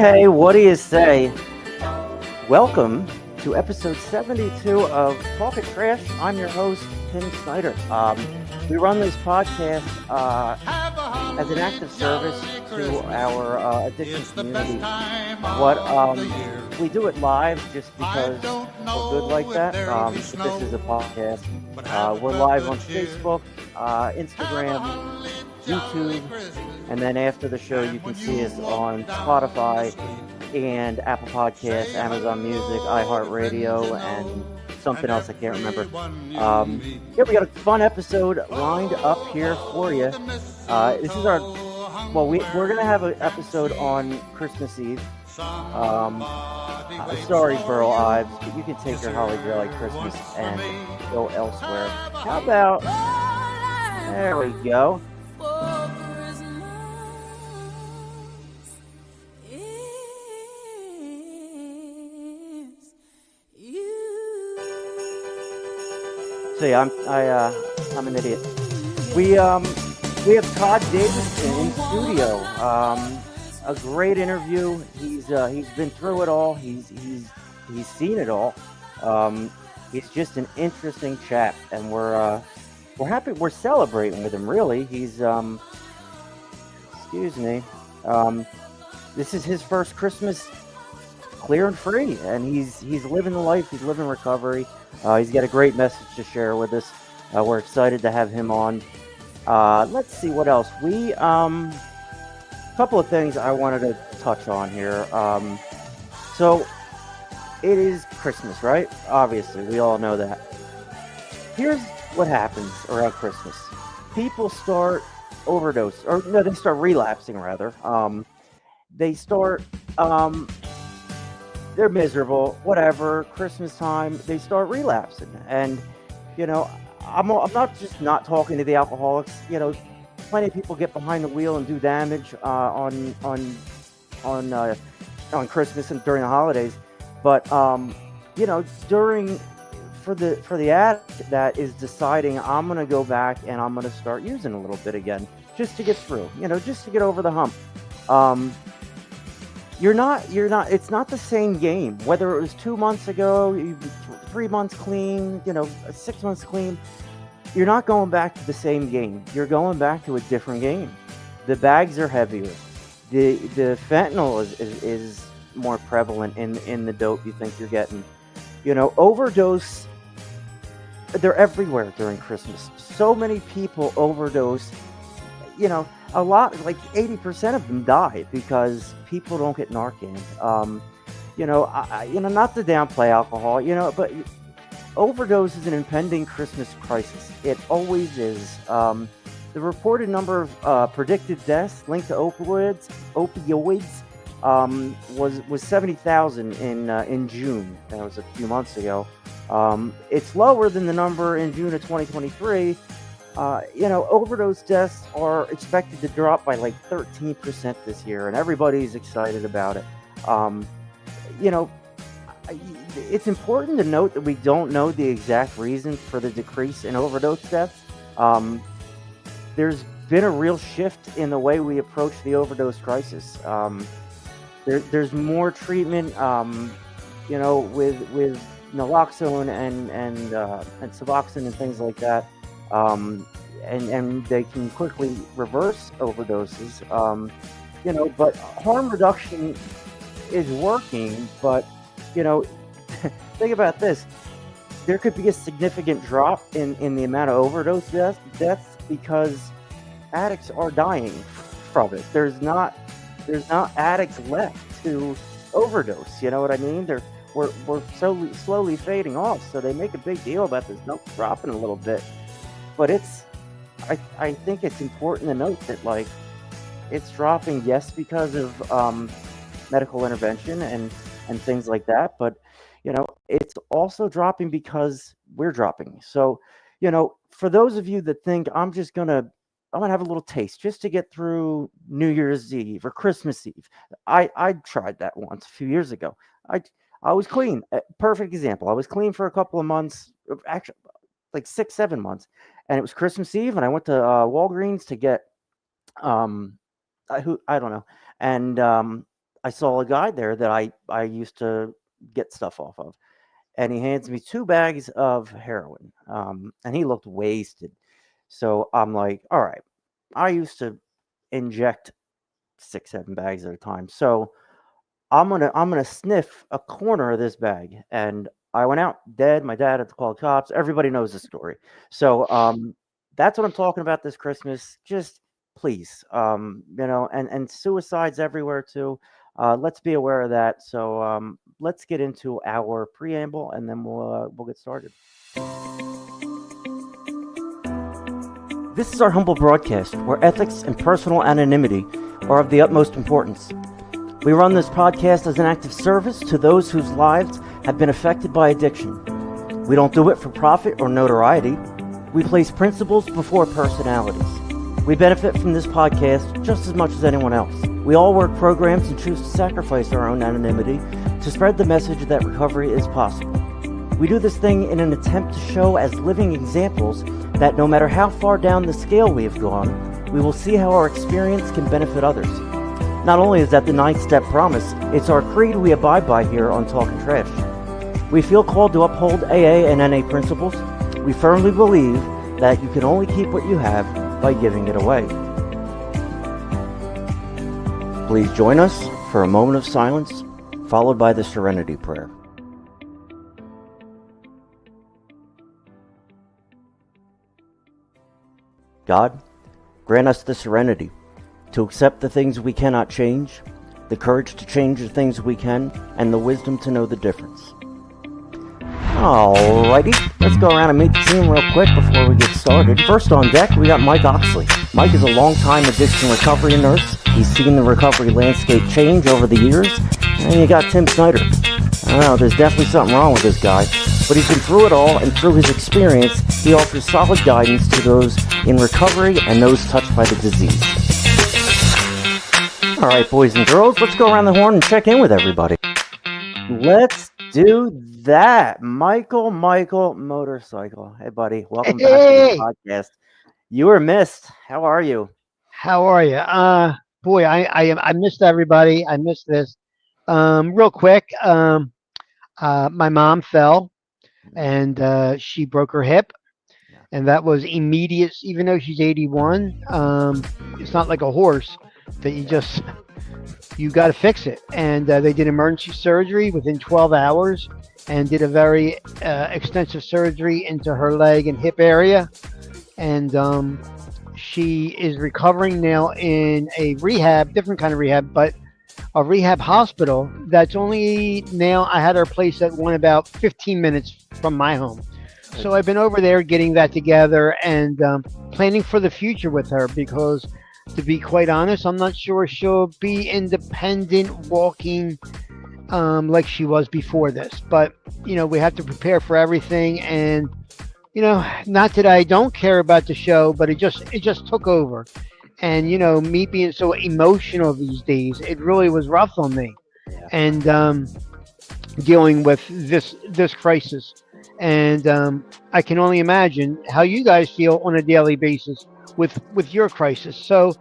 Hey, what do you say? Welcome to episode 72 of Talkin Trash. I'm your host, Tim Snyder. We run this podcast as an active service to our addiction community. We do it live just because we're good like that. But this is a podcast. We're live on Facebook, Instagram, YouTube, and then after the show, you can see us on Spotify and Apple Podcasts, Amazon Music, iHeartRadio, and something else I can't remember. Yeah, we got a fun episode lined up here for you. This is our, we're going to have an episode on Christmas Eve. Sorry, Burl Ives, but you can take your Holly Jolly Christmas and go elsewhere. How about, there we go. See, I'm an idiot. We have Todd Davidson in studio. A great interview. He's been through it all. He's seen it all. He's just an interesting chap, and we're happy. We're celebrating with him. Really, he's excuse me. This is his first Christmas clear and free, and he's living the life. He's living recovery. He's got a great message to share with us. We're excited to have him on. Let's see what else. Couple of things I wanted to touch on here. So it is Christmas, right? Obviously, we all know that. Here's what happens around Christmas. People start they start relapsing rather. They start they're miserable, whatever, Christmas time, they start relapsing. And, I'm not just not talking to the alcoholics. Plenty of people get behind the wheel and do damage on Christmas and during the holidays. But, for the addict that is deciding, I'm going to go back and I'm going to start using a little bit again, just to get through, just to get over the hump. It's not the same game. Whether it was 2 months ago, 3 months clean, 6 months clean, you're not going back to the same game. You're going back to a different game. The bags are heavier. The fentanyl is more prevalent in the dope you think you're getting. Overdose, they're everywhere during Christmas. So many people overdose. A lot, like 80% of them die because people don't get Narcan. Not to downplay alcohol, but overdose is an impending Christmas crisis. It always is. The reported number of predicted deaths linked to opioids was 70,000 in June. That was a few months ago. It's lower than the number in June of 2023. Overdose deaths are expected to drop by like 13% this year, and everybody's excited about it. It's important to note that we don't know the exact reason for the decrease in overdose deaths. There's been a real shift in the way we approach the overdose crisis. There's more treatment, with naloxone and Suboxone and things like that. And they can quickly reverse overdoses, but harm reduction is working, but, think about this. There could be a significant drop in the amount of overdose deaths because addicts are dying from it. There's not addicts left to overdose, you know what I mean? We're slowly fading off, so they make a big deal about this number dropping a little bit. But I think it's important to note that, like, it's dropping, yes, because of medical intervention and things like that, but, it's also dropping because we're dropping. So, for those of you that think I'm gonna have a little taste just to get through New Year's Eve or Christmas Eve. I tried that once a few years ago. I was clean. Perfect example. I was clean for a couple of months, actually like 6-7 months. And it was Christmas Eve, and I went to Walgreens to get I don't know, and I saw a guy there that I used to get stuff off of, and he hands me 2 bags of heroin, and he looked wasted. So I'm like, all right, I used to inject 6, 7 bags at a time. So I'm gonna sniff a corner of this bag, and I went out dead. My dad had to call the cops. Everybody knows the story. So that's what I'm talking about this Christmas. Just please, and suicides everywhere too. Let's be aware of that. So let's get into our preamble, and then we'll get started. This is our humble broadcast, where ethics and personal anonymity are of the utmost importance. We run this podcast as an act of service to those whose lives have been affected by addiction. We don't do it for profit or notoriety. We place principles before personalities. We benefit from this podcast just as much as anyone else. We all work programs and choose to sacrifice our own anonymity to spread the message that recovery is possible. We do this thing in an attempt to show as living examples that no matter how far down the scale we have gone, we will see how our experience can benefit others. Not only is that the 9-step promise, it's our creed we abide by here on Talkin Trash. We feel called to uphold AA and NA principles. We firmly believe that you can only keep what you have by giving it away. Please join us for a moment of silence, followed by the Serenity Prayer. God, grant us the serenity to accept the things we cannot change, the courage to change the things we can, and the wisdom to know the difference. Alrighty, let's go around and meet the team real quick before we get started. First on deck, we got Mike Oxley. Mike is a longtime addiction recovery nurse. He's seen the recovery landscape change over the years. And you got Tim Snyder. I don't know, there's definitely something wrong with this guy, but he's been through it all, and through his experience, he offers solid guidance to those in recovery and those touched by the disease. All right, boys and girls, let's go around the horn and check in with everybody. Let's do that. Michael Motorcycle. Hey, buddy, welcome back to the podcast. You were missed. How are you? How are you? Boy, I missed everybody. I missed this. Real quick, my mom fell and she broke her hip, and that was immediate. Even though she's 81, it's not like a horse that you got to fix it. And they did emergency surgery within 12 hours and did a very extensive surgery into her leg and hip area. And she is recovering now in a rehab, different kind of rehab, but a rehab hospital that's only now, I had her placed at one about 15 minutes from my home. So I've been over there getting that together and planning for the future with her, because to be quite honest, I'm not sure she'll be independent walking like she was before this. But, we have to prepare for everything. And, not that I don't care about the show, but it just took over. And, me being so emotional these days, it really was rough on me. And dealing with this crisis. And I can only imagine how you guys feel on a daily basis with your crisis. So,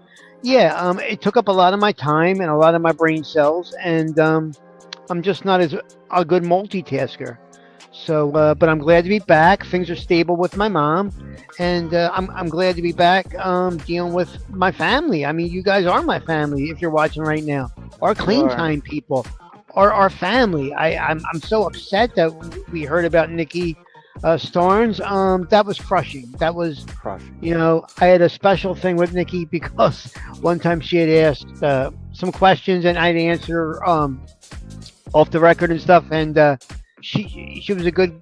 it took up a lot of my time and a lot of my brain cells. And I'm just not as a good multitasker. So, but I'm glad to be back. Things are stable with my mom, and I'm glad to be back dealing with my family. I mean, you guys are my family if you're watching right now. Our Clean Time people are our family. I'm so upset that we heard about Nikki Starnes. That was crushing. That was crushing. I had a special thing with Nikki because one time she had asked some questions and I'd answer off the record and stuff, and she was a good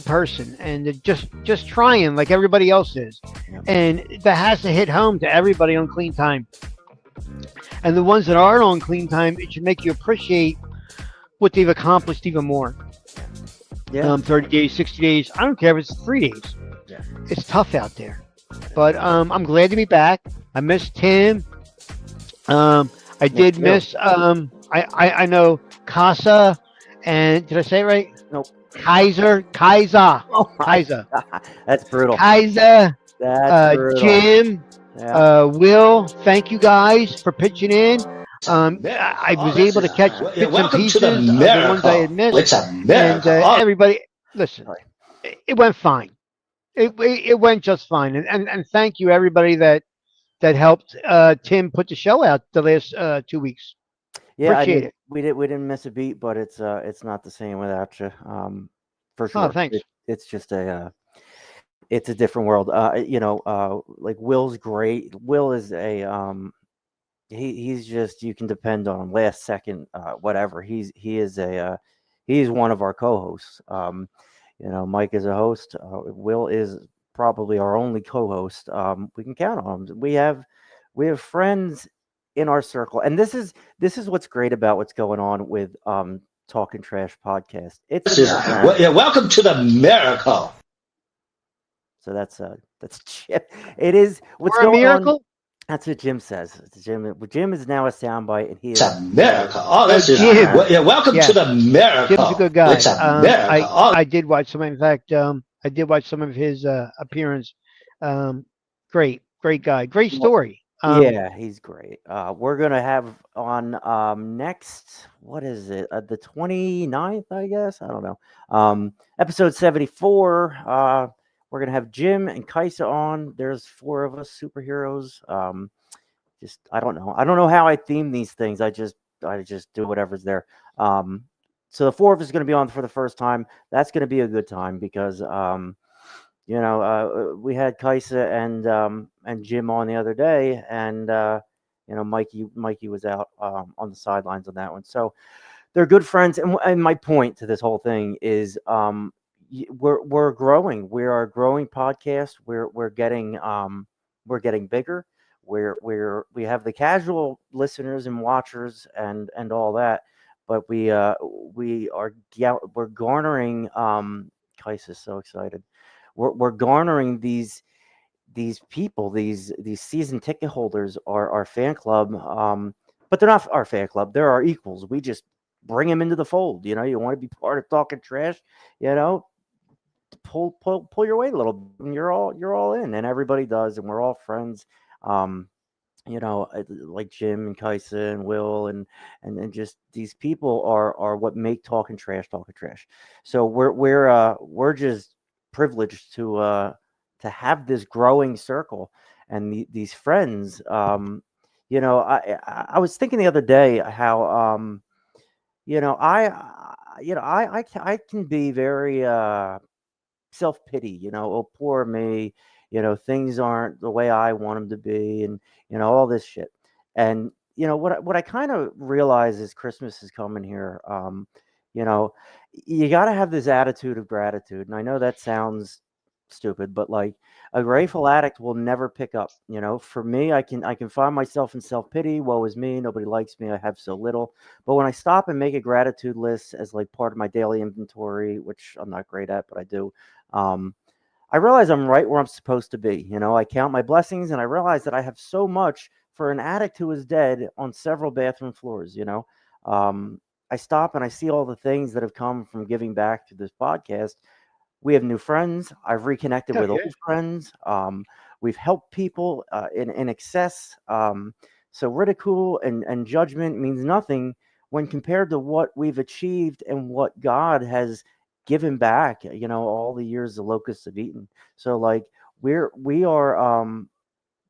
person, and just trying like everybody else is. And that has to hit home to everybody on Clean Time. And the ones that aren't on Clean Time, it should make you appreciate what they've accomplished even more. 30 days, 60 days, I don't care if it's 3 days. It's tough out there. But I'm glad to be back. I missed Tim. I did miss I know Casa, and did I say it right? Nope. Kaiser. Oh, Kaiser. That's brutal. Kaiser. That's brutal. Jim. Will. Thank you guys for pitching in. I was able to catch bits and pieces of the ones I had missed, and everybody, listen, Sorry. it went fine. It went just fine, and thank you everybody that helped Tim put the show out the last 2 weeks. Yeah, I Appreciate mean, it. we didn't miss a beat, but it's not the same without you, for Oh, sure. thanks. It's just it's a different world. Like Will's great. Will is a he's just you can depend on him last second, whatever. He is a he's one of our co-hosts. Mike is a host. Will is probably our only co-host. We can count on him. We have friends in our circle, and this is what's great about what's going on with Talking Trash podcast. It's a miracle. Yeah, welcome to the miracle. So that's Jim. It is what's We're a going on. miracle. That's what Jim says. Jim is now a soundbite, and he It's is a miracle. Oh, this is Jim. yeah. Welcome Yeah, to the Jim's a miracle. good guy. It's a miracle. Oh, I did watch some. In fact, I did watch some of his appearance. Great guy. Great well, story. yeah, he's great. We're gonna have on next, what is it? The 29th, I guess. I don't know. Episode 74. We're gonna have Jim and Kaisa on. There's four of us superheroes. Just I don't know. I don't know how I theme these things. I just do whatever's there. Um, so the four of us is gonna be on for the first time. That's gonna be a good time because we had Kaisa and Jim on the other day, and Mikey was out on the sidelines on that one. So they're good friends, and my point to this whole thing is we're growing. We are a growing podcast. We're getting bigger. We have the casual listeners and watchers and all that, but we're garnering. Kaisa's so excited. We're garnering these people, these season ticket holders, our fan club. But they're not our fan club. They're our equals. We just bring them into the fold. You want to be part of Talking Trash. You know, pull your weight a little bit, and you're all in, and everybody does, and we're all friends. Um, like Jim and Kaisa and Will and just these people are what make Talking Trash Talking Trash. So we're just privileged to have this growing circle and these friends. I was thinking the other day how I can be very self pity, oh, poor me, things aren't the way I want them to be, and, all this shit. And, what I kind of realize is Christmas is coming here. You know, you got to have this attitude of gratitude. And I know that sounds stupid, but like a grateful addict will never pick up. For me, I can find myself in self pity. Woe is me. Nobody likes me. I have so little. But when I stop and make a gratitude list as like part of my daily inventory, which I'm not great at, but I do, um, I realize I'm right where I'm supposed to be. I count my blessings and I realize that I have so much for an addict who is dead on several bathroom floors. Um, I stop and I see all the things that have come from giving back to this podcast. We have new friends. I've reconnected Oh with yeah. old friends. We've helped people in excess. So ridicule and judgment means nothing when compared to what we've achieved and what God has given back. All the years the locusts have eaten. So like we are,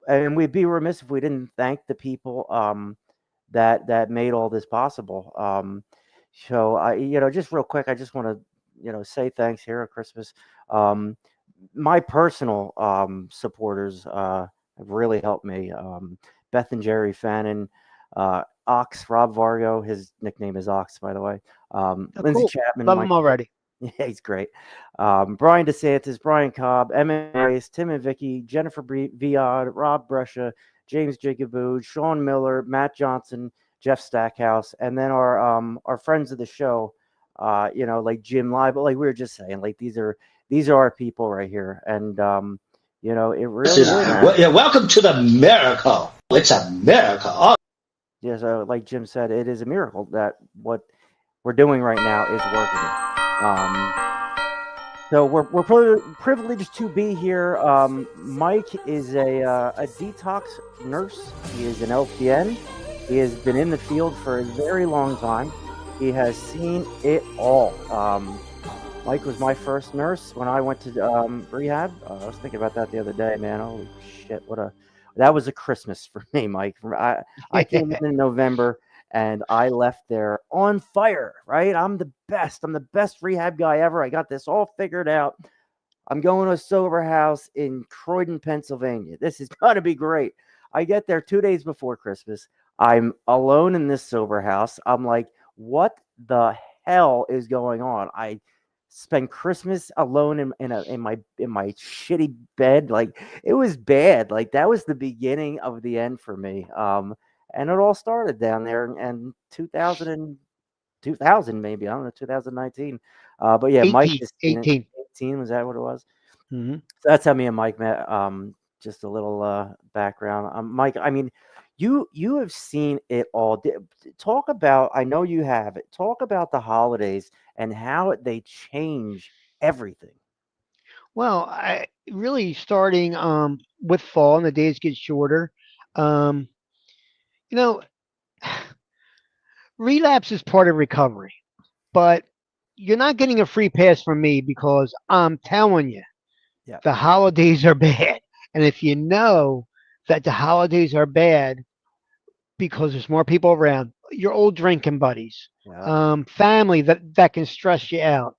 and we'd be remiss if we didn't thank the people that made all this possible. So just real quick, I just want to say thanks here at Christmas. Um, my personal supporters have really helped me. Beth and Jerry Fannin, Ox, Rob Vargo, his nickname is Ox, by the way. Oh, Lindsay cool. Chapman, Love Mike. him already. Yeah, he's great. Brian DeSantis, Brian Cobb, Emma Grace, Tim and Vicky, Jennifer Viad, Rob Brescia, James Jacobou, Sean Miller, Matt Johnson, Jeff Stackhouse, and then our friends of the show, like Jim Live. But like we were just saying, like these are our people right here, and it really is. Yeah, welcome to the miracle. It's a miracle. Oh, Yeah, so like Jim said, it is a miracle that what we're doing right now is working. So we're privileged to be here. Mike is a detox nurse. He is an LPN. He has been in the field for a very long time. He has seen it all. Mike was my first nurse when I went to rehab. I was thinking about that the other day, man. Holy shit, what a that was a Christmas for me, Mike. I came in November and I left there on fire. Right, I'm the best. I'm the best rehab guy ever. I got this all figured out. I'm going to a sober house in Croydon, Pennsylvania. This is going to be great. I get there 2 days before Christmas. I'm alone in this sober house. I'm like, what the hell is going on? I spent Christmas alone in my shitty bed. Like it was bad. Like that was the beginning of the end for me. And it all started down there in 2000 maybe. I don't know, 2019. But yeah, Mike 18, is seen it. 18. 18, was that what it was? Hmm. So that's how me and Mike met. Just a little background. Mike, I mean, you have seen it all. Talk about. I know you have it. Talk about the holidays and how they change everything. Well, I really starting with fall and the days get shorter. Um, you know, relapse is part of recovery, but you're not getting a free pass from me because I'm telling you, Yeah. the holidays are bad. And if you know that the holidays are bad because there's more people around, your old drinking buddies, Yeah. family that can stress you out.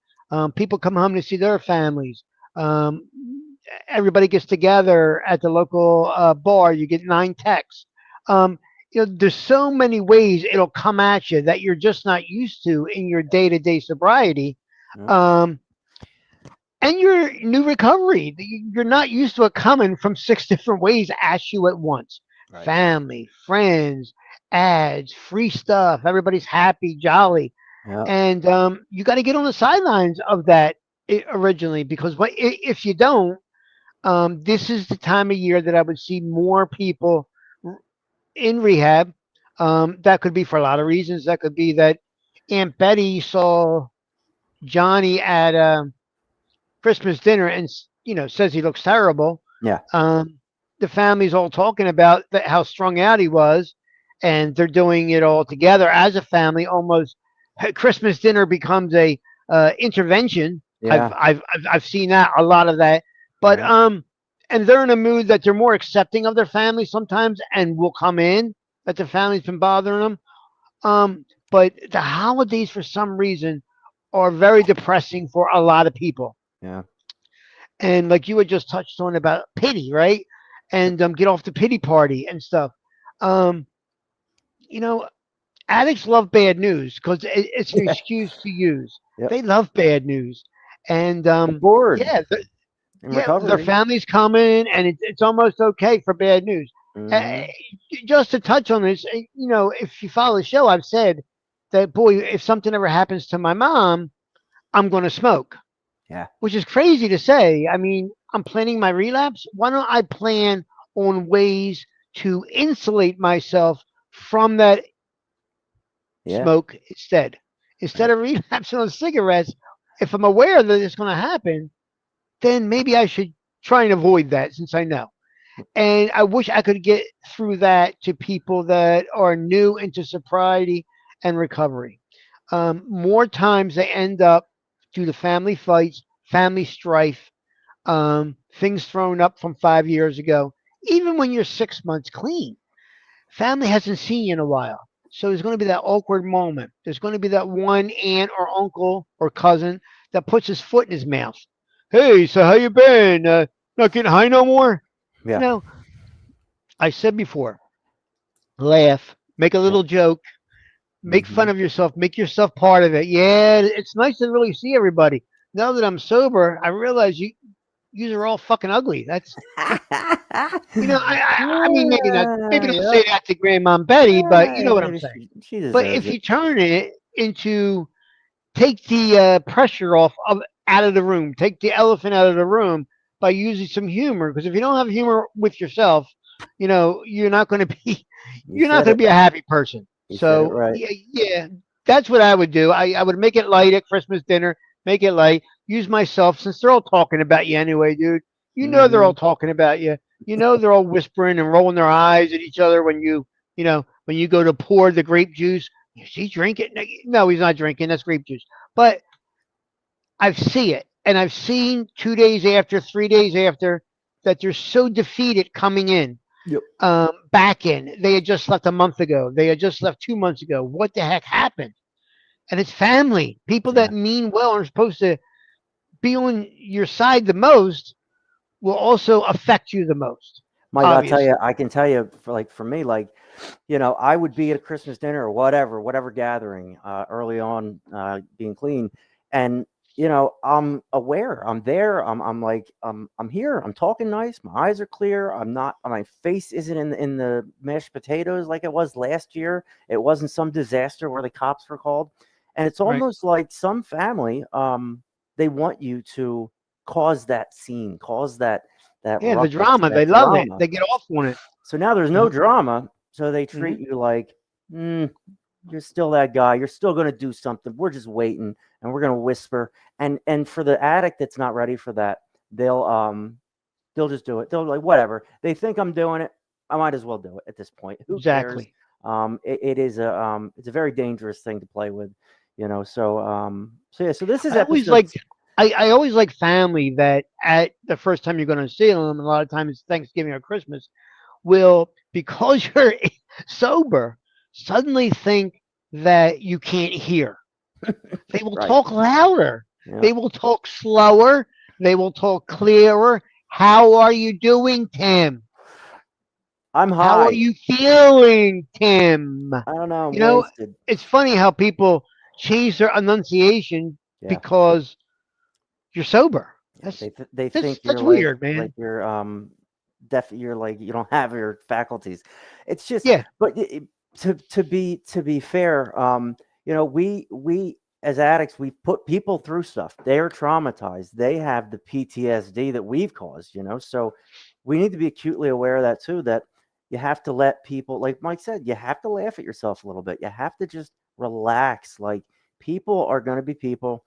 People come home to see their families. Um, Everybody gets together at the local bar. You get 9 texts. Um, there's so many ways it'll come at you that you're just not used to in your day-to-day sobriety. Yeah. Um, and your new recovery. You're not used to it coming from 6 different ways at you at once. Right. Family, friends, ads, free stuff. Everybody's happy, jolly, Yeah. and you got to get on the sidelines of that originally because if you don't, this is the time of year that I would see more people in rehab. That could be for a lot of reasons. That could be that Aunt Betty saw Johnny at Christmas dinner and says he looks terrible. Yeah. Um, the family's all talking about how strung out he was, and they're doing it all together as a family. Almost Christmas dinner becomes a intervention. Yeah. I've seen that a lot of that, but Yeah. and they're in a mood that they're more accepting of their family sometimes, and will come in that the family's been bothering them. But the holidays, for some reason, are very depressing for a lot of people. Yeah. And like you had just touched on about pity, right? And get off the pity party and stuff. Um, you know, addicts love bad news because it's an Yeah. excuse to use. Yep. They love bad news, and Bored yeah, in yeah, their recovery. family's coming, and it's almost okay for bad news. Uh, Hmm. just to touch on this, if you follow the show, I've said that boy, if something ever happens to my mom, I'm going to smoke, Yeah. which is crazy to say. I mean, I'm planning my relapse. Why don't I plan on ways to insulate myself from that Yeah. smoke instead? Yeah. Instead of relapsing on cigarettes, if I'm aware that it's going to happen, then maybe I should try and avoid that since I know. And I wish I could get through that to people that are new into sobriety and recovery. More times they end up due to family fights, family strife, things thrown up from 5 years ago. Even when you're 6 months clean, family hasn't seen you in a while. So there's going to be that awkward moment. There's going to be that one aunt or uncle or cousin that puts his foot in his mouth. Hey, so how you been? Not getting high no more? You Yeah. know, I said before, laugh, make a Yeah. little joke, make Hmm. fun of yourself, make yourself part of it. Yeah, it's nice to really see everybody. Now that I'm sober, I realize you are all fucking ugly. That's I mean, maybe don't Yeah. say that to Grandma Betty, but you know what I'm Maybe saying. she But deserves if it. you turn it into take the pressure off of out of the room, take the elephant out of the room by using some humor, because if you don't have humor with yourself, you're not going to be You you're not said going it. to be a happy person. You said it So right. yeah, yeah, that's what I would do. I would make it light at Christmas dinner, make it light, use myself since they're all talking about you anyway, dude. You know they're Hmm. all talking about you. You know they're all whispering and rolling their eyes at each other when you when you go to pour the grape juice, is he drinking? No, he's not drinking. That's grape juice. But I see it, and I've seen 2 days after, 3 days after, that they're so defeated coming in, Yep. back in. They had just left a month ago. They had just left 2 months ago. What the heck happened? And it's family. People Yeah. that mean well are supposed to be on your side the most will also affect you the most. Mike, I'll tell you, Obviously, I can tell you for me, like, I would be at a Christmas dinner or whatever gathering, early on, being clean, and I'm aware, I'm there, I'm like, I'm here, I'm talking nice, my eyes are clear, I'm not, my face isn't in the mashed potatoes like it was last year. It wasn't some disaster where the cops were called, and it's right? almost like some family, they want you to cause that scene, cause that Yeah, the ruckus, drama. that They love it. drama. They get off on it. So now there's no Uh-huh. drama. So they treat Hmm. you like, mm, you're still that guy. You're still going to do something. We're just waiting, and we're going to whisper. And for the addict that's not ready for that, they'll just do it. They'll be like, whatever. They think I'm doing it. I might as well do it at this point. Who cares? Exactly. It's a very dangerous thing to play with, So yeah. So this is I always episode. like. I always like family that at the first time you're going to see them, a lot of times it's Thanksgiving or Christmas, will, because you're sober, suddenly think that you can't hear. They will Right. talk louder. Yeah. They will talk slower. They will talk clearer. How are you doing, Tim? I'm How are high. you feeling, Tim? I don't know. I'm You know, wasted. it's funny how people change their enunciation Yeah. because you're sober. Yeah, That's they that's think you're that's weird, like man. you're deaf. You're like you don't have your faculties. It's just, Yeah, but to be fair, we as addicts we put people through stuff. They are traumatized. They have the PTSD that we've caused. So we need to be acutely aware of that too. That you have to let people, like Mike said, you have to laugh at yourself a little bit. You have to just relax. Like people are going to be people.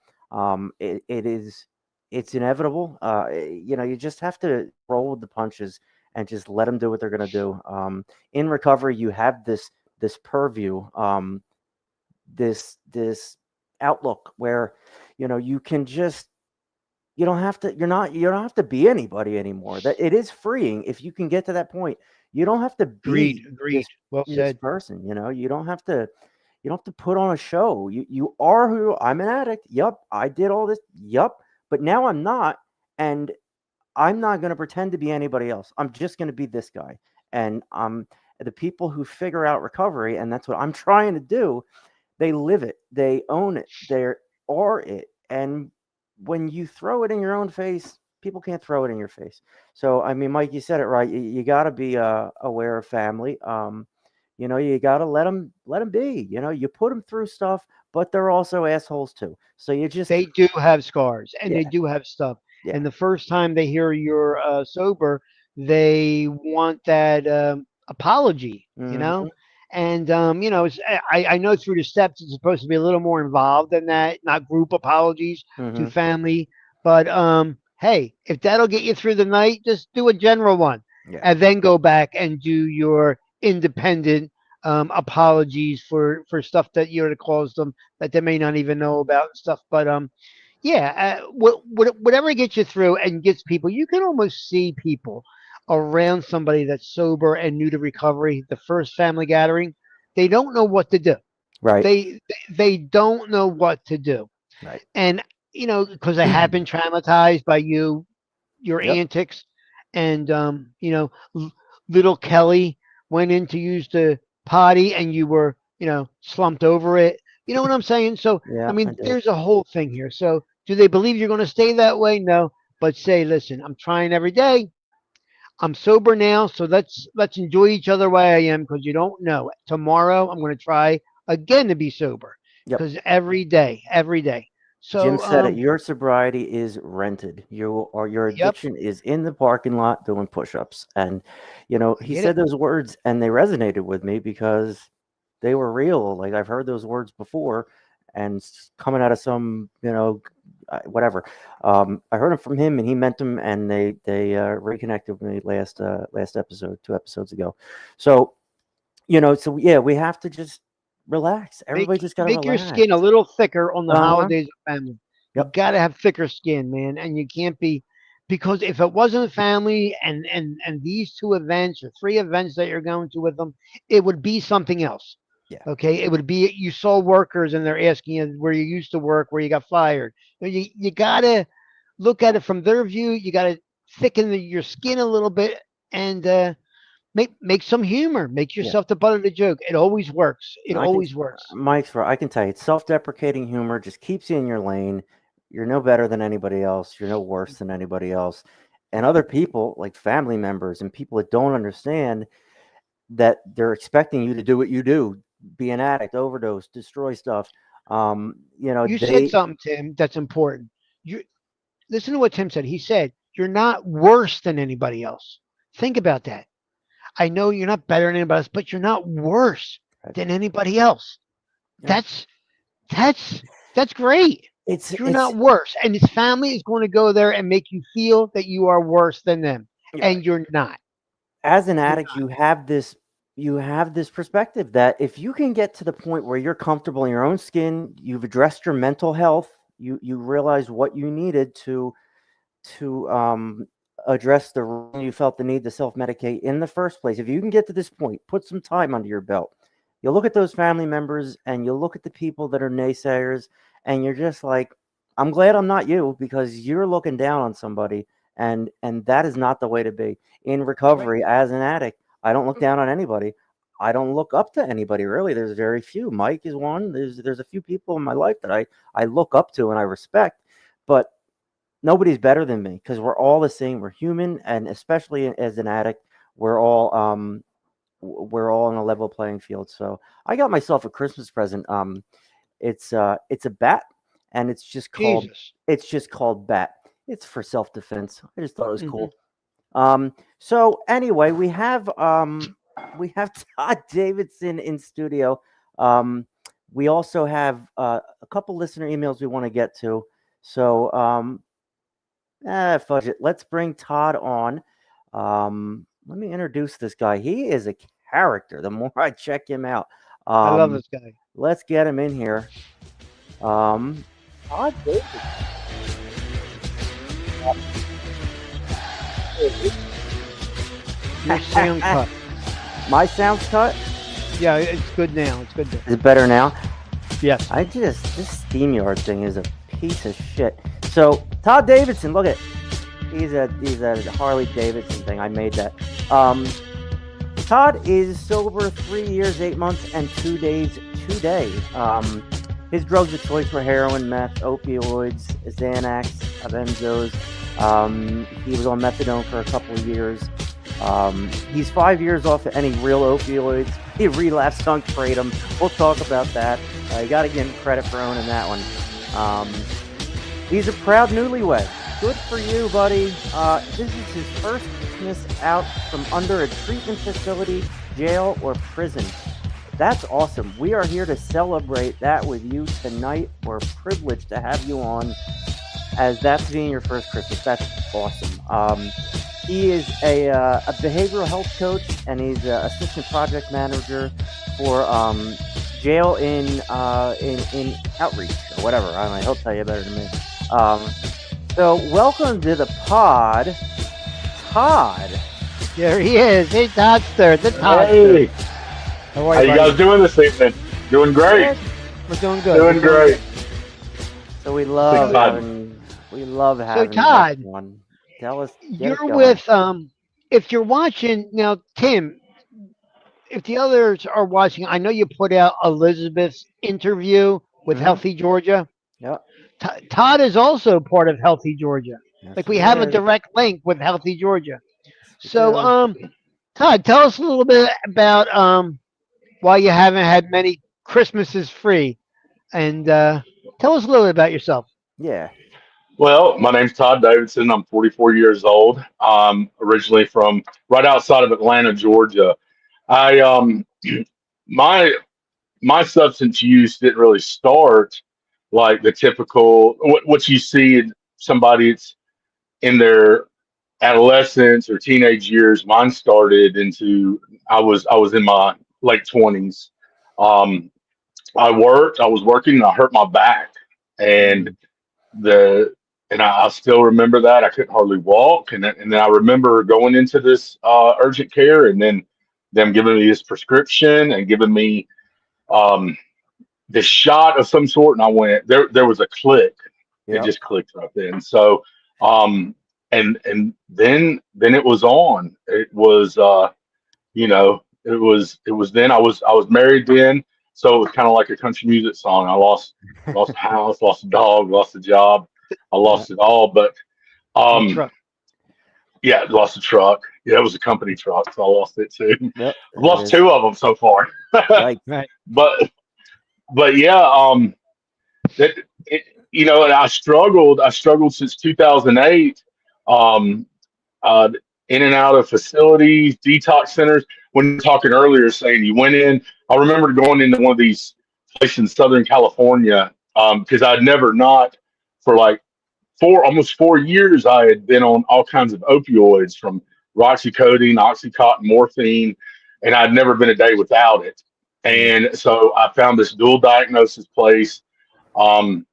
It's inevitable. You just have to roll with the punches and just let them do what they're going to do. In recovery, you have this purview, this outlook where you can just you don't have to be anybody anymore. That it is freeing if you can get to that point. You don't have to agreed, be agreed. this Well this said. person. You don't have to put on a show. You are who I'm an addict. Yup, I did all this. Yup, but now I'm not, and I'm not going to pretend to be anybody else. I'm just going to be this guy. And the people who figure out recovery, and that's what I'm trying to do. They live it. They own it. They are it. And when you throw it in your own face, people can't throw it in your face. So I mean, Mike, you said it right. You got to be aware of family. You got to let them be. You put them through stuff, but they're also assholes too. So you just They do have scars and they yeah, do have stuff. yeah. And the first time they hear you're sober, they want that apology, Hmm. And I know through the steps it's supposed to be a little more involved than that, not group apologies to Hmm. family. But hey, if that'll get you through the night, just do a general one, Yeah. and then go back and do your independent apologies for stuff that you're to cause them that they may not even know about and stuff. But yeah, whatever gets you through and gets people, you can almost see people around somebody that's sober and new to recovery. The first family gathering, they don't know what to do. Right. They don't know what to do, Right. and because they have been traumatized by your Yep. antics, and little Kelly went in to use the potty, and you were slumped over it. You know what I'm saying? So I Yeah, I mean, do. there's a whole thing here. So do they believe you're going to stay that way? No, but say, listen, I'm trying every day. I'm sober now, so let's enjoy each other while I am, because you don't know. Tomorrow I'm going to try again to be sober, Yep. because every day. Jim So said it. Your sobriety is rented. Your yep, addiction is in the parking lot doing push-ups. And I he get said it. those words, and they resonated with me because they were real. Like I've heard those words before, and coming out of some, whatever. I heard them from him, and he meant them, and they reconnected with me last episode, 2 episodes ago. So So yeah, we have to just relax. Everybody just gotta Make your relax. skin a little thicker on the Uh-huh. holidays of family. You Yep. got to have thicker skin, man, and you can't be because if it wasn't family and these two events or three events that you're going to with them, it would be something else. Yeah. Okay, it would be you saw workers and they're asking you where you used to work, where you got fired. You gotta look at it from their view. You gotta thicken your skin a little bit and make some humor. Make Yeah. yourself the butt of the joke. It always works. It I can always works. Mike's right. I can tell you, it's self-deprecating humor just keeps you in your lane. You're no better than anybody else. You're no worse than anybody else. And other people, like family members and people that don't understand that they're expecting you to do what you do, be an addict, overdose, destroy stuff. You said They something, Tim, that's important. You listen to what Tim said. He said, "You're not worse than anybody else." Think about that. I know you're not better than anybody else, but you're not worse than anybody else. yeah, That's that's that's great. You're it's not worse. And his family is going to go there and make you feel that you are worse than them. yeah, And you're not. as an You're addict, you have this perspective that if you can get to the point where you're comfortable in your own skin, you've addressed your mental health, you realize what you needed to address the reason you felt the need to self-medicate in the first place. If you can get to this point, put some time under your belt. You look at those family members and you look at the people that are naysayers, and you're just like, I'm glad I'm not you because you're looking down on somebody, and that is not the way to be. In right. recovery as an addict, I don't look down on anybody. I don't look up to anybody really. There's very few. Mike is one. There's a few people in my life that I look up to and I respect, but nobody's better than me because we're all the same. We're human, and especially as an addict, we're all on a level playing field. So I got myself a Christmas present. It's a bat, and Jesus. it's just called Bat. It's for self defense. I just thought it was Hmm. cool. So anyway, we have Todd Davidson in studio. Um, we also have a couple listener emails we want to get to. So fudge it. Let's bring Todd on. Let me introduce this guy. He is a character. The more I check him out, I love um, this guy. let's get him in here. Um, Todd Davidson. Your sound cut. My sound's cut. Yeah, it's good now. It's good now. Is it better now? Yes. This SteamYard thing is a piece of shit. So Todd Davidson, look at he's a Harley Davidson thing. I made that. Todd is sober 3 years, 8 months, and 2 days today. His drugs of choice were heroin, meth, opioids, Xanax, benzos. He was on methadone for a couple of years. He's 5 years off of any real opioids. He relapsed on kratom. We'll talk about that. You got to give him credit for owning that one. He's a proud newlywed. Good for you, buddy. This is his first Christmas out from under a treatment facility, jail, or prison. That's awesome. We are here to celebrate that with you tonight. We're privileged to have you on as that's being your first Christmas. That's awesome. He is a behavioral health coach, and he's an assistant project manager for jail in outreach or whatever. I don't know. He'll tell you better than me. So welcome to the pod, Todd. There he is. Hey, Toddster. The Toddster. Hey, How how are you, you buddy? guys doing this evening? Doing great. We're doing good. Doing great. So we love Big Todd. having Todd, you on. Tell us, get it You're going. with if you're watching now, Tim, if the others are watching, I know you put out Elizabeth's interview with Mhm. Healthy Georgia. Yep. Todd is also part of Healthy Georgia. Yes, Like we he have a is. direct link with Healthy Georgia. We So do. Todd, tell us a little bit about why you haven't had many Christmases free, and tell us a little bit about yourself. Yeah. Well, my name's Todd Davidson. I'm 44 years old. Originally from right outside of Atlanta, Georgia. I my my substance use didn't really start like the typical what you see in somebody that's in their adolescence or teenage years. Mine started into I was in my late 20s. Um, I was working, and I hurt my back, and the and I still remember that I couldn't hardly walk, and then I remember going into this urgent care, and then them giving me this prescription and giving me um, this shot of some sort, and I went there. There was a click. It Yep. just clicked right then. So, um, and then it was on. It was it was then I was married then, so it was kind of like a country music song. I lost a house, lost a dog, lost a job. I Yeah. lost it all, but And um, truck. yeah, lost a truck. Yeah, it was a company truck, so I lost it too. Yep. I've There it lost is. two of them so far. Yikes. Right. but but yeah, it, it and I struggled since 2008. Um, uh, in and out of facilities, detox centers. When you were talking earlier, saying you went in, I remember going into one of these places in Southern California because I'd never not for like almost 4 years I had been on all kinds of opioids from roxycodone, oxycontin, morphine, and I'd never been a day without it. Mm. And so I found this dual diagnosis place. Um,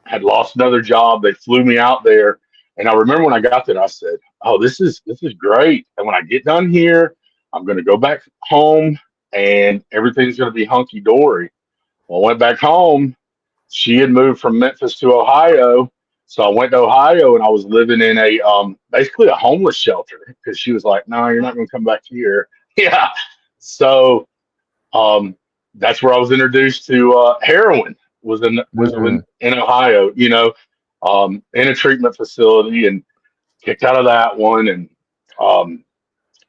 had lost another job. They flew me out there, and I remember when I got there, I said, "Oh, this is great." And when I get done here, I'm going to go back home, and everything's going to be hunky dory. Well, I went back home. She had moved from Memphis to Ohio, so I went to Ohio, and I was living in a basically a homeless shelter because she was like, "No, you're not going to come back here." Yeah, so um, that's where I was introduced to heroin. Was Mm. in Ohio, in a treatment facility, and kicked out of that one. And um,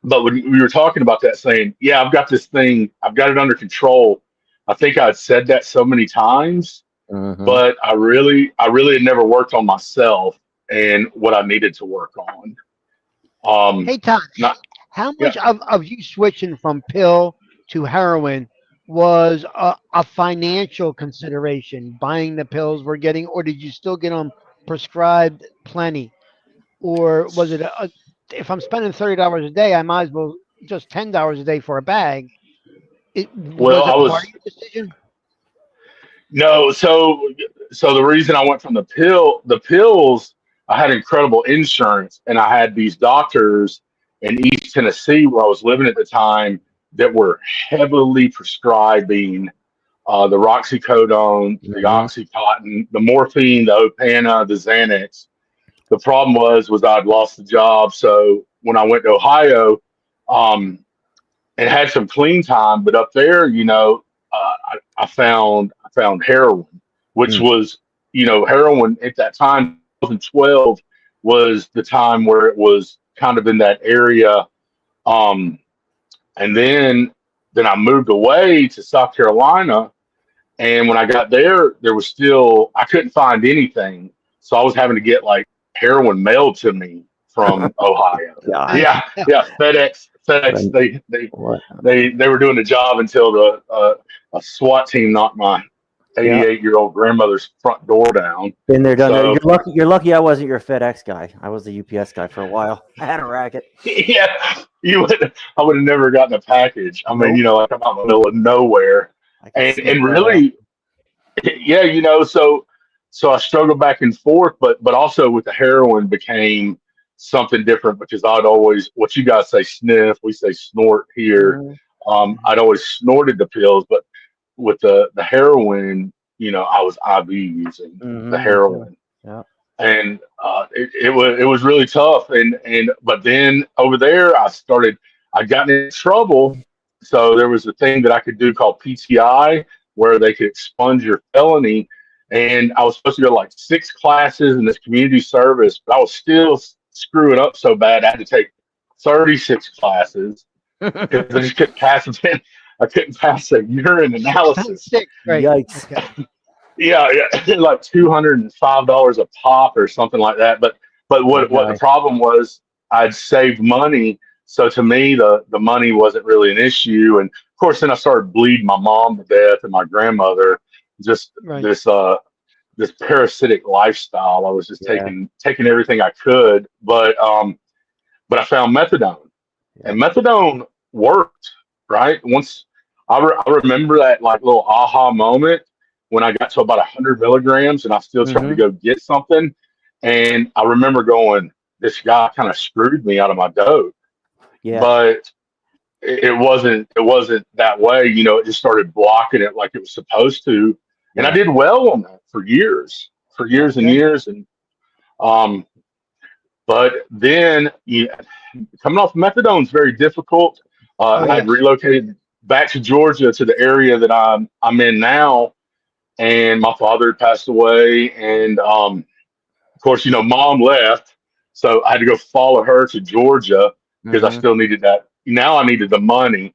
but when we were talking about that, saying, "Yeah, I've got this thing, I've got it under control." I think I'd said that so many times, Mhm. but I really had never worked on myself and what I needed to work on. Um, Hey, Todd, not how Yeah. much of you switching from pill to heroin was a financial consideration, buying the pills we're getting, or did you still get them prescribed plenty? Or was it, if I'm spending $30 a day, I might as well just $10 a day for a bag? Well, Was I it part of was your decision? No, so the reason I went from the pills, I had incredible insurance, and I had these doctors in East Tennessee where I was living at the time that were heavily prescribing the roxycodone, the Mhm. oxycontin, the morphine, the opana, the Xanax. The problem was I'd lost the job, so when I went to Ohio, um, and had some clean time. But up there, I found heroin, which Mm. was, heroin at that time, 2012 was the time where it was kind of in that area. Um, and then I moved away to South Carolina, and when I got there, there was still I couldn't find anything, so I was having to get like heroin mailed to me from Ohio. God. Yeah, yeah, FedEx. Right. What? They were doing the job until a SWAT team knocked my Yeah. 88-year-old grandmother's front door down. Been there, done that. So You're lucky I wasn't your FedEx guy. I was the UPS guy for a while. I had a racket. yeah, I would have never gotten a package. I mean, Nope. like I'm out in the middle of nowhere, I could sniff and that out. really, yeah, so I struggled back and forth, but also with the heroin became something different because I'd always what you guys say sniff, we say snort here. Mhm. I'd always snorted the pills, but with the heroin, I was IV using the Mhm. Me too. heroin, Yeah. and it was really tough. And but then over there, I got in trouble. So there was a thing that I could do called PTI, where they could expunge your felony. And I was supposed to go to like 6 classes in this community service, but I was still screwing up so bad. I had to take 36 classes because I just couldn't pass it. I couldn't pass a urine Six times analysis. six, right? Yikes. Okay. Yeah, yeah, like $205 a pop or something like that. But My what the guy. problem was, I'd saved money, so to me the money wasn't really an issue. And of course, then I started bleeding my mom to death and my grandmother. Just Right. this parasitic lifestyle. I was just Yeah. taking everything I could, but I found methadone, Yep. and methadone worked. Right, once I remember that like little aha moment when I got to about 100 milligrams and I still tried to Hmm. go get something. And I remember going, this guy kind of screwed me out of my dope, Yeah. but it wasn't that way. It just started blocking it like it was supposed to. And I Yeah. did well on that for years and Okay. years. And, um, but then coming off methadone is very difficult. Oh I had yes. relocated back to Georgia to the area that I'm in now, and my father had passed away, and of course, mom left, so I had to go follow her to Georgia because I Hmm. still needed that. Now I needed the money,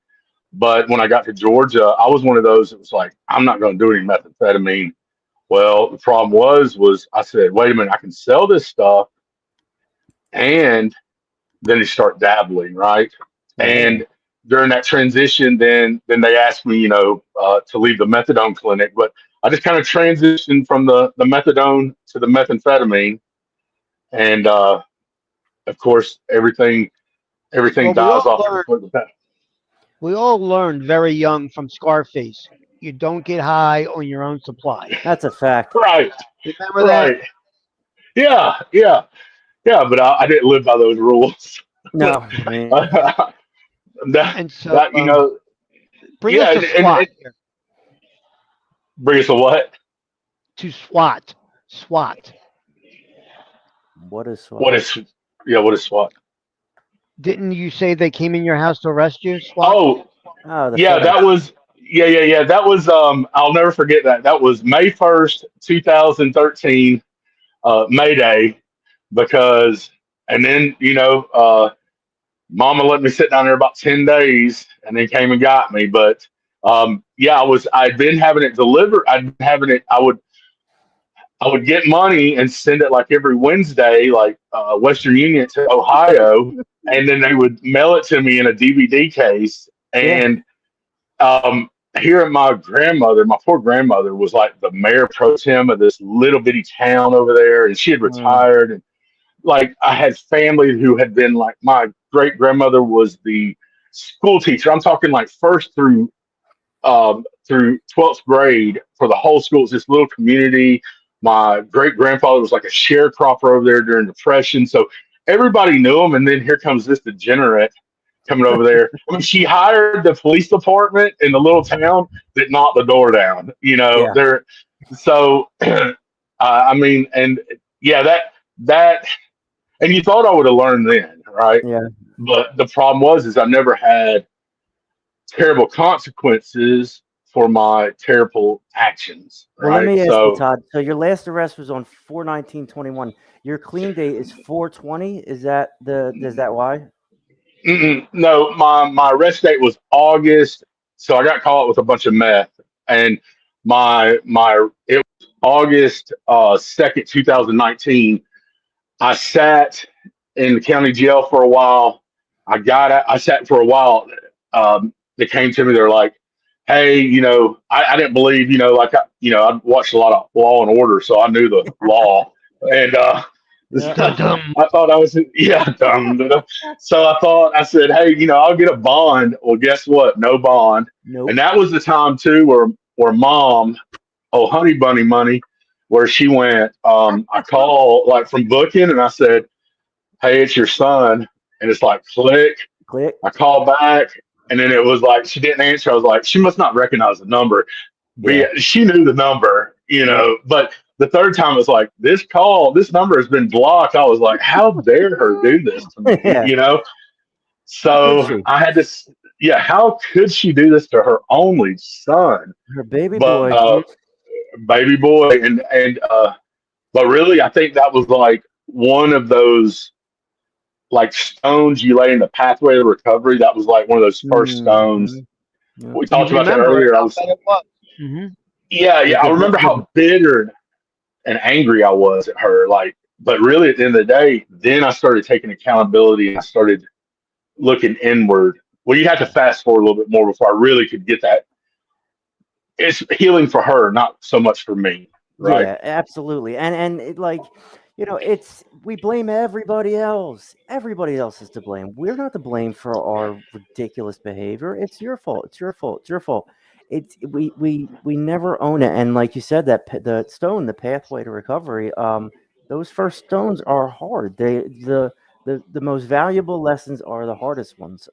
but when I got to Georgia, I was one of those that was like, I'm not going to do any methamphetamine. Well, the problem was I said, wait a minute, I can sell this stuff, and then you start dabbling, right? Yeah. And during that transition, then they asked me, to leave the methadone clinic, but I just kind of transitioned from the methadone to the methamphetamine, and of course, everything Well, dies off at the foot of the path. we all learned very young from Scarface. You don't get high on your own supply. That's a fact. Right, Remember that? right, yeah, yeah, yeah. But I didn't live by those rules. No, But I mean, that And so, that bring us yeah, to and SWAT here. bring us a what? To SWAT. SWAT. what is What SWAT? is what is SWAT? Didn't you say they came in your house to arrest you? SWAT. Oh, Oh, the yeah, feds. that was yeah. That was I'll never forget that. That was May 1st, 2013, May Day, because and then Mama let me sit down there about 10 days and then came and got me. But yeah, I'd been having it delivered. I'd been having it. I would get money and send it like every Wednesday, like Western Union to Ohio, and then they would mail it to me in a DVD case. Yeah. And here at my poor grandmother was like the mayor pro tem of this little bitty town over there, and she had Mm. retired. And like I had family who had been like my great grandmother was the school teacher. I'm talking like first through 12th grade for the whole school. It's this little community. My great grandfather was like a sharecropper over there during the Depression. So everybody knew him. And then here comes this degenerate coming over there. I mean, she hired the police department in the little town that knocked the door down. Yeah. They're so, I mean, and yeah, that, and you thought I would have learned then, right? Yeah. But the problem is I never had terrible consequences for my terrible actions, Well, let right? me ask you, So Todd. So your last arrest was on 4/19/21. Your clean date is 4/20. Is that why? no, my arrest date was August, so I got caught with a bunch of meth, and my it was August 2nd, 2019. I sat in the county jail for a while. I sat for a while. They came to me. They're like, "Hey, I didn't believe, like, I watched a lot of Law and Order, so I knew the law." And Yeah. Dum-dum. I thought I was, yeah, dumb. So I said, "Hey, I'll get a bond." Well, guess what? No bond. And Nope. that was the time too where mom, oh, honey bunny money, where she went. I called like from booking, and I said, "Hey, it's your son," and it's like click. Click. I called back, and then it was like she didn't answer. I was like, she must not recognize the number, but Yeah. yeah, she knew the number, Yep. But the third time it was like this number has been blocked. I was like, how dare her do this to me, Yeah. How could So she? I had to, yeah, how could she do this to her only son? Her baby But boy. baby boy, and but really, I think that was like one of those like stones you lay in the pathway of recovery. That was like one of those first stones. Mhm. Yep. We You talked about that remember earlier. I how was, bad it was. Hmm. yeah, The, yeah. I the, remember the, how bitter and angry I was at her. Like, but really, at the end of the day, then I started taking accountability and I started looking inward. Well, you had to fast forward a little bit more before I really could get that. It's healing for her, not so much for me, right? yeah, absolutely. And like It's we blame everybody else. Everybody else is to blame. We're not to blame for our ridiculous behavior. It's your fault. It's your fault. It's your fault. We never own it. And like you said, the stone, the pathway to recovery. Those first stones are hard. The most valuable lessons are the hardest ones.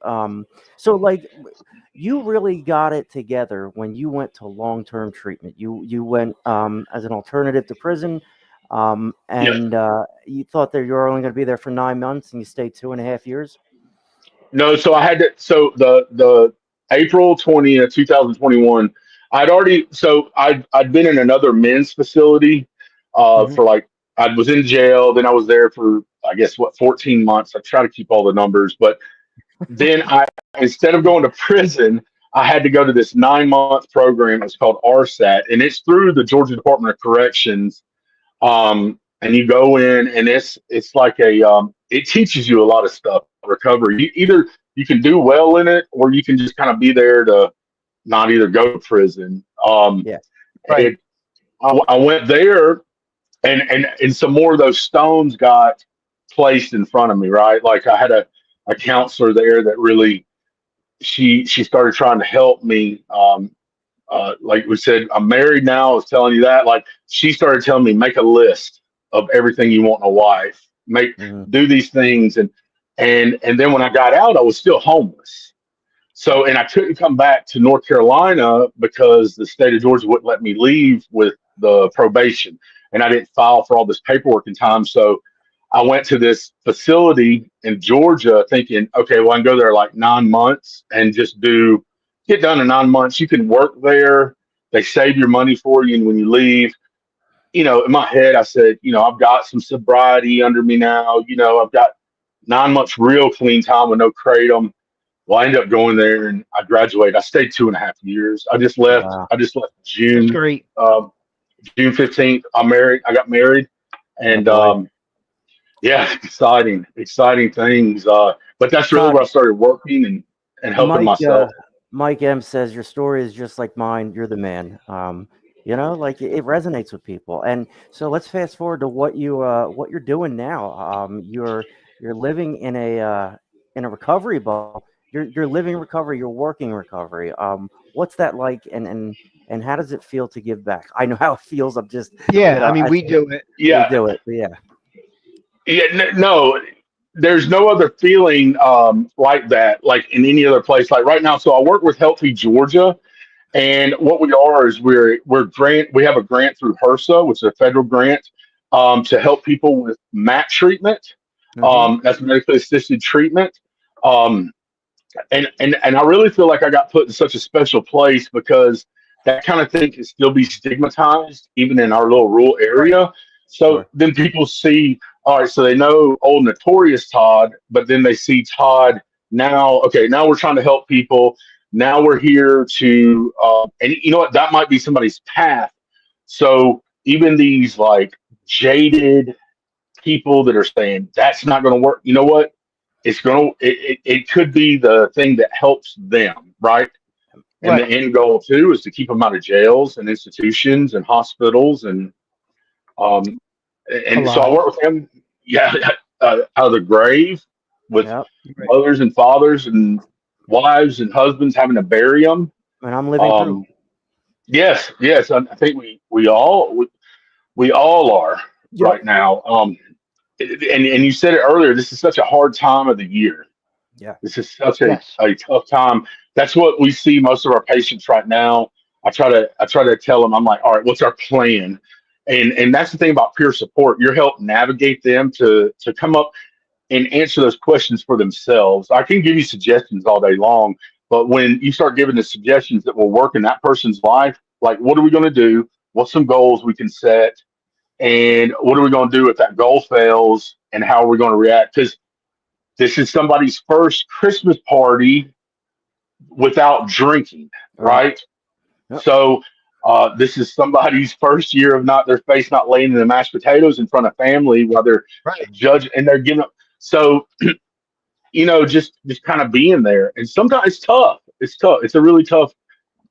So like you really got it together when you went to long-term treatment. You went as an alternative to prison, Yeah. and you thought that you were only going to be there for 9 months, and you stayed 2.5 years. No, so I had to. So the April 20th, 2021. I'd been in another men's facility Hmm. for like I was in jail. Then I was there for I guess what 14 months. I try to keep all the numbers, but then I instead of going to prison, I had to go to this 9 month program. It's called RSAT, and it's through the Georgia Department of Corrections. And you go in, and it's like it teaches you a lot of stuff recovery. Either you can do well in it, or you can just kind of be there to not either go to prison. Yeah. Right. It, I went there, and some more of those stones got placed in front of me. Right, like I had a counselor there that really she started trying to help me. Like we said, I'm married now. I was telling you that. Like she started telling me, make a list of everything you want in a wife. Hmm. Do these things, and then when I got out, I was still homeless. So, and I couldn't come back to North Carolina because the state of Georgia wouldn't let me leave with the probation, and I didn't file for all this paperwork in time. So, I went to this facility in Georgia thinking, okay, well, I can go there like 9 months and just get done in 9 months. You can work there. They save your money for you. And when you leave, in my head, I said, I've got some sobriety under me now. I've got 9 months real clean time with no kratom. Well, I ended up going there and I graduated. I stayed 2.5 years. I just left. Wow. I just left That's June, great. June 15th. I got married, Oh and boy. yeah, exciting things. But that's really Todd, where I started working and helping Mike, myself. Mike M says your story is just like mine. You're the man. Like it resonates with people. And so let's fast forward to what you're doing now. You're living in a recovery bubble. You're living recovery. You're working recovery. What's that like? And how does it feel to give back? I know how it feels. I'm just Yeah, I mean, as we do it. you Yeah, do it. But yeah. yeah, no, there's no other feeling like that, like in any other place. Like right now, so I work with Healthy Georgia, and what we are is we have a grant through HRSA, which is a federal grant, to help people with MAT treatment. Hmm. That's medically assisted treatment. Um, and I really feel like I got put in such a special place because that kind of thing can still be stigmatized even in our little rural Right. area. So Sure. then people see, all right, so they know old notorious Todd, but then they see Todd now. Okay, now we're trying to help people. Now we're here to, and you know what? That might be somebody's path. So even these like jaded people that are saying that's not going to work. You know what? It could be the thing that helps them, right? And the Right. end goal too is to keep them out of jails and institutions and hospitals um and so I Alive. work with them, yeah, out of the grave with Yep. Right. mothers and fathers and wives and husbands having to bury them. And I'm living proof. Um, yes, I think we all are Yep. right now. And you said it earlier. This is such a hard time of the year. Yeah. This is such Yes. a tough time. That's what we see most of our patients right now. I try to tell them, I'm like, all right, what's our plan? And that's the thing about peer support. You're help navigate them to come up and answer those questions for themselves. I can give you suggestions all day long, but when you start giving the suggestions that will work in that person's life, like what are we going to do? What's some goals we can set? And what are we going to do if that goal fails? And how are we going to react? Because this is somebody's first Christmas party without drinking, Right. right? Yep. So this is somebody's first year of not their face not laying in the mashed potatoes in front of family while they're Right. judged and they're giving up. So just kind of being there, and sometimes it's tough. It's tough. It's a really tough.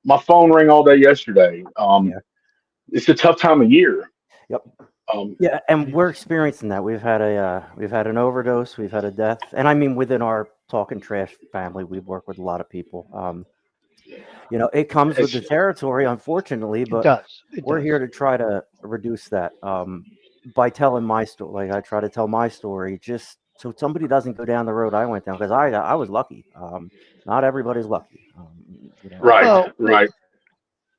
My phone rang all day yesterday. Yeah. It's a tough time of year. Yep. Yeah, and we're experiencing that. We've had an overdose, we've had a death, and I mean within our Talking Trash family, we work with a lot of people. It comes with the it's, territory, unfortunately, It but does. It we're does. here to try to reduce that by telling my story. Like I try to tell my story, just so somebody doesn't go down the road I went down because I was lucky. Not everybody's lucky. right, Well, right.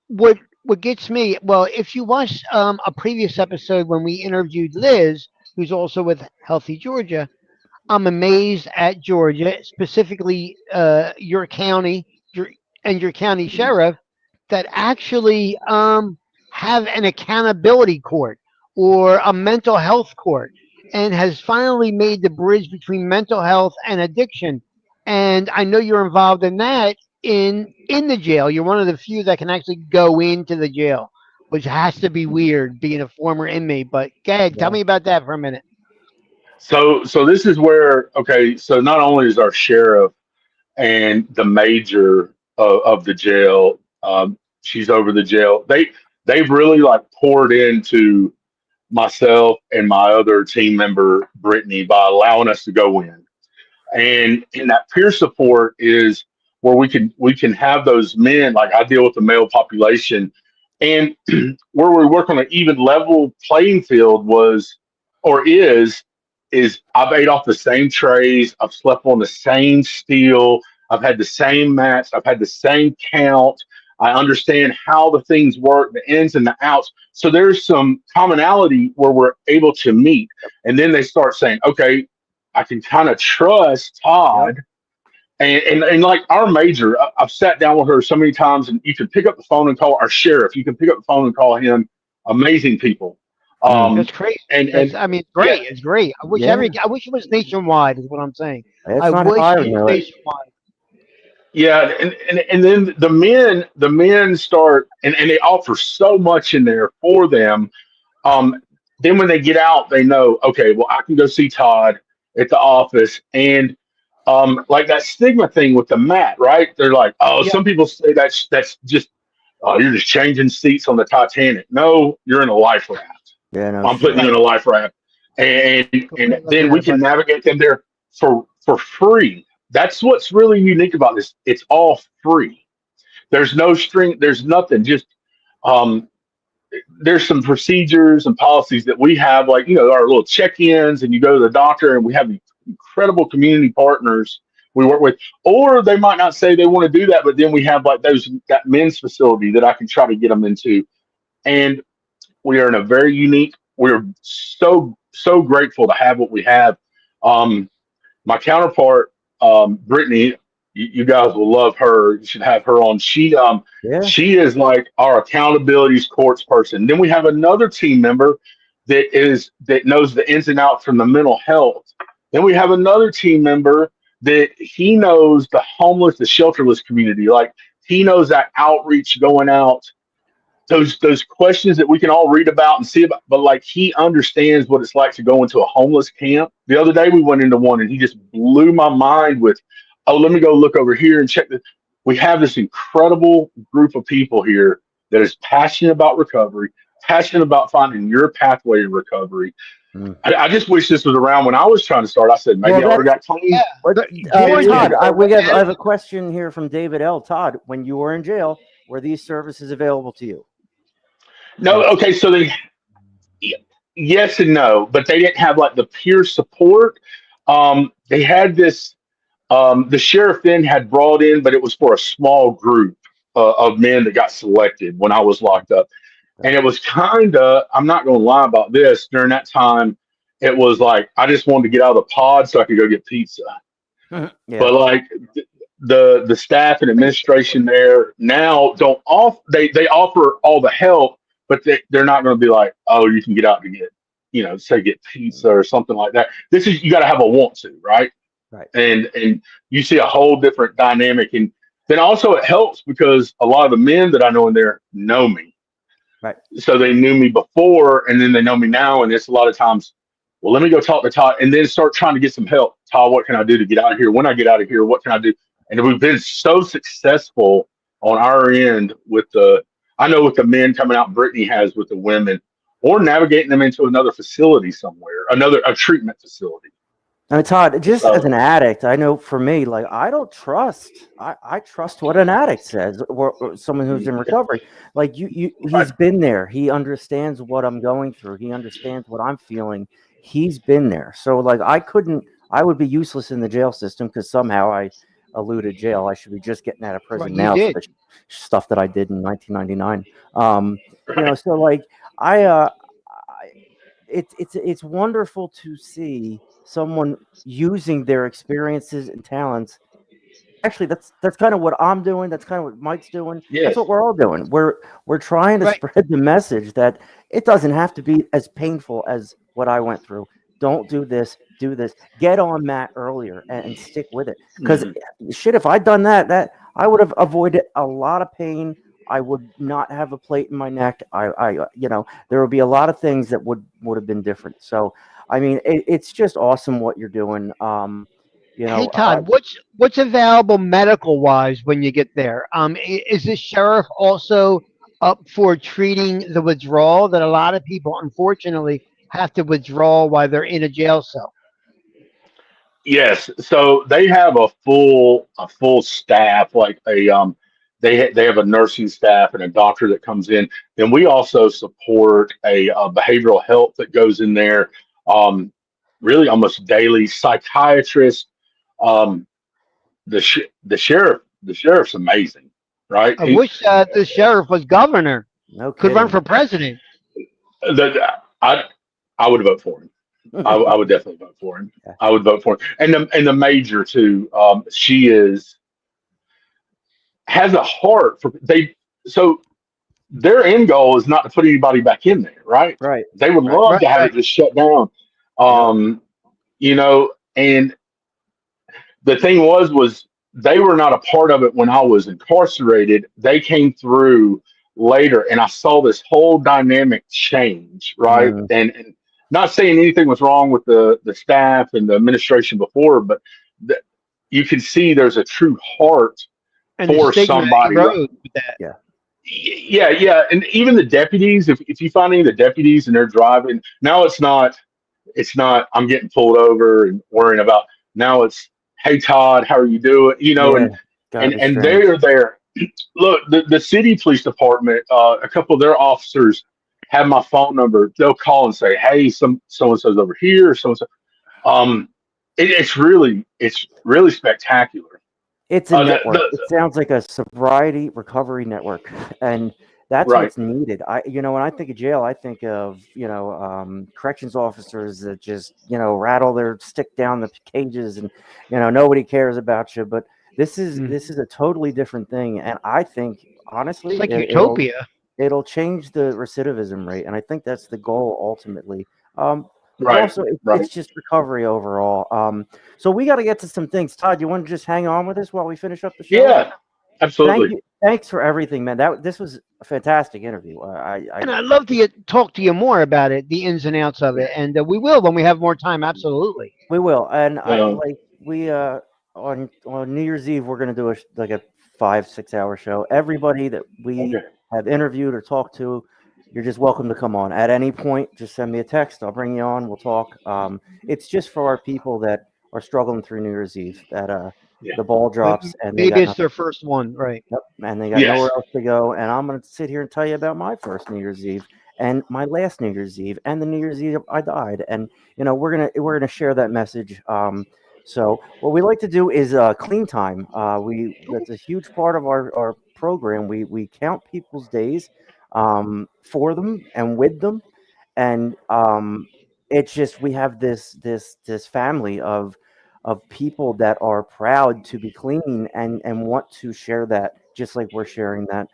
what gets me, well, if you watch a previous episode when we interviewed Liz, who's also with Healthy Georgia, I'm amazed at Georgia, specifically your county, your and your county sheriff, that actually have an accountability court or a mental health court, and has finally made the bridge between mental health and addiction. And I know you're involved in that in the jail. You're one of the few that can actually go into the jail, which has to be weird being a former inmate. But go ahead, tell Yeah. me about that for a minute. So this is where, okay, so not only is our sheriff and the major of the jail, she's over the jail. They've really like poured into myself and my other team member Brittany by allowing us to go in. And in that peer support is where we can have those men. Like I deal with the male population, and where we work on an even level playing field was or is I've ate off the same trays, I've slept on the same steel, I've had the same mats, I've had the same count. I understand how the things work, the ins and the outs. So there's some commonality where we're able to meet. And then they start saying, okay, I can kind of trust Yep. Todd. And like our major, I've sat down with her so many times, and you can pick up the phone and call our sheriff. You can pick up the phone and call him. Amazing people. Mm. That's crazy. And I mean, it's yeah, great. It's great. Yeah. I wish it was nationwide. Is what I'm saying. I That's not how wish I it would was know it. nationwide. yeah, and then the men start and they offer so much in there for them. Um, then when they get out, they know, okay, well, I can go see Todd at the office. And like that stigma thing with the mat, right? They're like, oh, Yep. some people say that's just, oh, you're just changing seats on the Titanic. No, you're in a life raft. Yeah, no I'm putting shit. you in Right. a life raft, and Quit looking then at we it, can buddy. navigate them there for free. That's what's really unique about this. It's all free. There's no string. There's nothing. Just um, there's some procedures and policies that we have, like our little check-ins, and you go to the doctor, and we have these incredible community partners we work with. Or they might not say they want to do that, but then we have like that men's facility that I can try to get them into, and we are in a very unique. We're so grateful to have what we have. Um, my counterpart, Brittany, you guys will love her. You should have her on. Yeah. She is like our accountabilities courts person. Then we have another team member that knows the ins and outs from the mental health. Then we have another team member that he knows the homeless, the shelterless community. Like he knows that outreach going out, those questions that we can all read about and see about, but like he understands what it's like to go into a homeless camp. The other day we went into one and he just blew my mind with, oh, let me go look over here and check this. We have this incredible group of people here that is passionate about recovery, passionate about finding your pathway to recovery. Mm. I just wish this was around when I was trying to start. I said maybe Well, I would have that's got clean. what Georgia, Todd. I as have a question here from David L. Todd, when you were in jail, were these services available to you? No, And okay, so yes and no, but they didn't have like the peer support. They had this. The sheriff then had brought in, but it was for a small group of men that got selected when I was locked up, and it was kind of. I'm not going to lie about this. During that time, it was like I just wanted to get out of the pod so I could go get pizza. yeah, But like the staff and administration there now don't they offer all the help, but they're not going to be like, oh, you can get out to get say get pizza or something like that. This is, you got to have a want to, right? right. And you see a whole different dynamic. And then also it helps because a lot of the men that I know in there know me, Right. so they knew me before and then they know me now, and it's a lot of times, well, let me go talk to Todd and then start trying to get some help. Todd, what can I do to get out of here? When I get out of here, what can I do? And we've been so successful on our end with I know with the men coming out, Brittany has with the women. or navigating them into another facility somewhere, a treatment facility. I mean, Todd, just as So an addict, I know for me, like I don't trust. I trust what an addict says, or someone who's in recovery. Like right. he's been there. He understands what I'm going through. He understands what I'm feeling. He's been there. So like I couldn't. I would be useless in the jail system because somehow I eluded jail. I should be just getting out of Right, prison you now for did. the stuff that I did in 1999. You know, so like I, it's wonderful to see someone using their experiences and talents. Actually, that's kind of what I'm doing. That's kind of what Mike's doing. That's what Yes. we're all doing. We're trying to Right. spread the message that it doesn't have to be as painful as what I went through. Don't do this. Do this. Get on that earlier and stick with it. Because Mhm. shit, if I'd done that I would have avoided a lot of pain. I would not have a plate in my neck. You know, there would be a lot of things that would have been different. So, I mean, it's just awesome what you're doing. You Hey know, Todd, what's available medical wise when you get there? Is the sheriff also up for treating the withdrawal that a lot of people unfortunately have to withdraw while they're in a jail cell? Yes. So they have a full staff, like they have a nursing staff and a doctor that comes in. Then we also support a behavioral health that goes in there, um, really almost daily. Psychiatrist, um, the sheriff's amazing, right? I wish the sheriff was governor, no could run kidding. for president. I I would vote for him. I would definitely vote for him. Yeah. I would vote for him. And the major too. She has a heart for they. So their end goal is not to put anybody back in there, right? Right, They would right. love Right, to have right. it just shut down. Yep. You know, and the thing was they were not a part of it when I was incarcerated. They came through later, and I saw this whole dynamic change, right? Mm, And not saying anything was wrong with the staff and the administration before, but the, you can see there's a true heart And the for stigma somebody. erodes with that. yeah. Yeah, yeah, and even the deputies. If you find any of the deputies and they're driving now, it's not I'm getting pulled over and worrying about. Now it's, hey Todd, how are you doing? You know, Yeah. and Gotta and be and strange. they're there. Look, the city police department, a couple of their officers have my phone number. They'll call and say, hey, so and so's over here, so and so. It's really spectacular. It's a The, network. It the, sounds like a sobriety recovery network, and that's right, what's needed. When I think of jail, I think of corrections officers that just rattle their stick down the cages, and nobody cares about you. But this is Mm. this is a totally different thing, and I think It's honestly, like it'll utopia. it'll change the recidivism rate, and I think that's the goal ultimately. But right, also, it's right. just recovery overall. So we got to get to some things. Todd, you want to just hang on with us while we finish up the show? Yeah, Thank absolutely. you. Thanks for everything, man. This was a fantastic interview. And I'd love to talk to you more about it, the ins and outs of it. And we will when we have more time. Absolutely. We will, and I Um, like we on New Year's Eve we're gonna do like a 5-6 hour show. Everybody that we okay. have interviewed or talked to, you're just welcome to come on at any point. Just send me a text. I'll bring you on. We'll talk. It's just for our people that are struggling through New Year's Eve that Yeah. the ball drops and they Maybe got it's nothing. their first one. Right. Yep, and they got nowhere Yes. else to go. And I'm going to sit here and tell you about my first New Year's Eve and my last New Year's Eve and the New Year's Eve I died. And we're gonna share that message. So what we like to do is clean time. That's a huge part of our program. We count people's days for them and with them, and it's just we have this family of people that are proud to be clean and want to share that just like we're sharing that.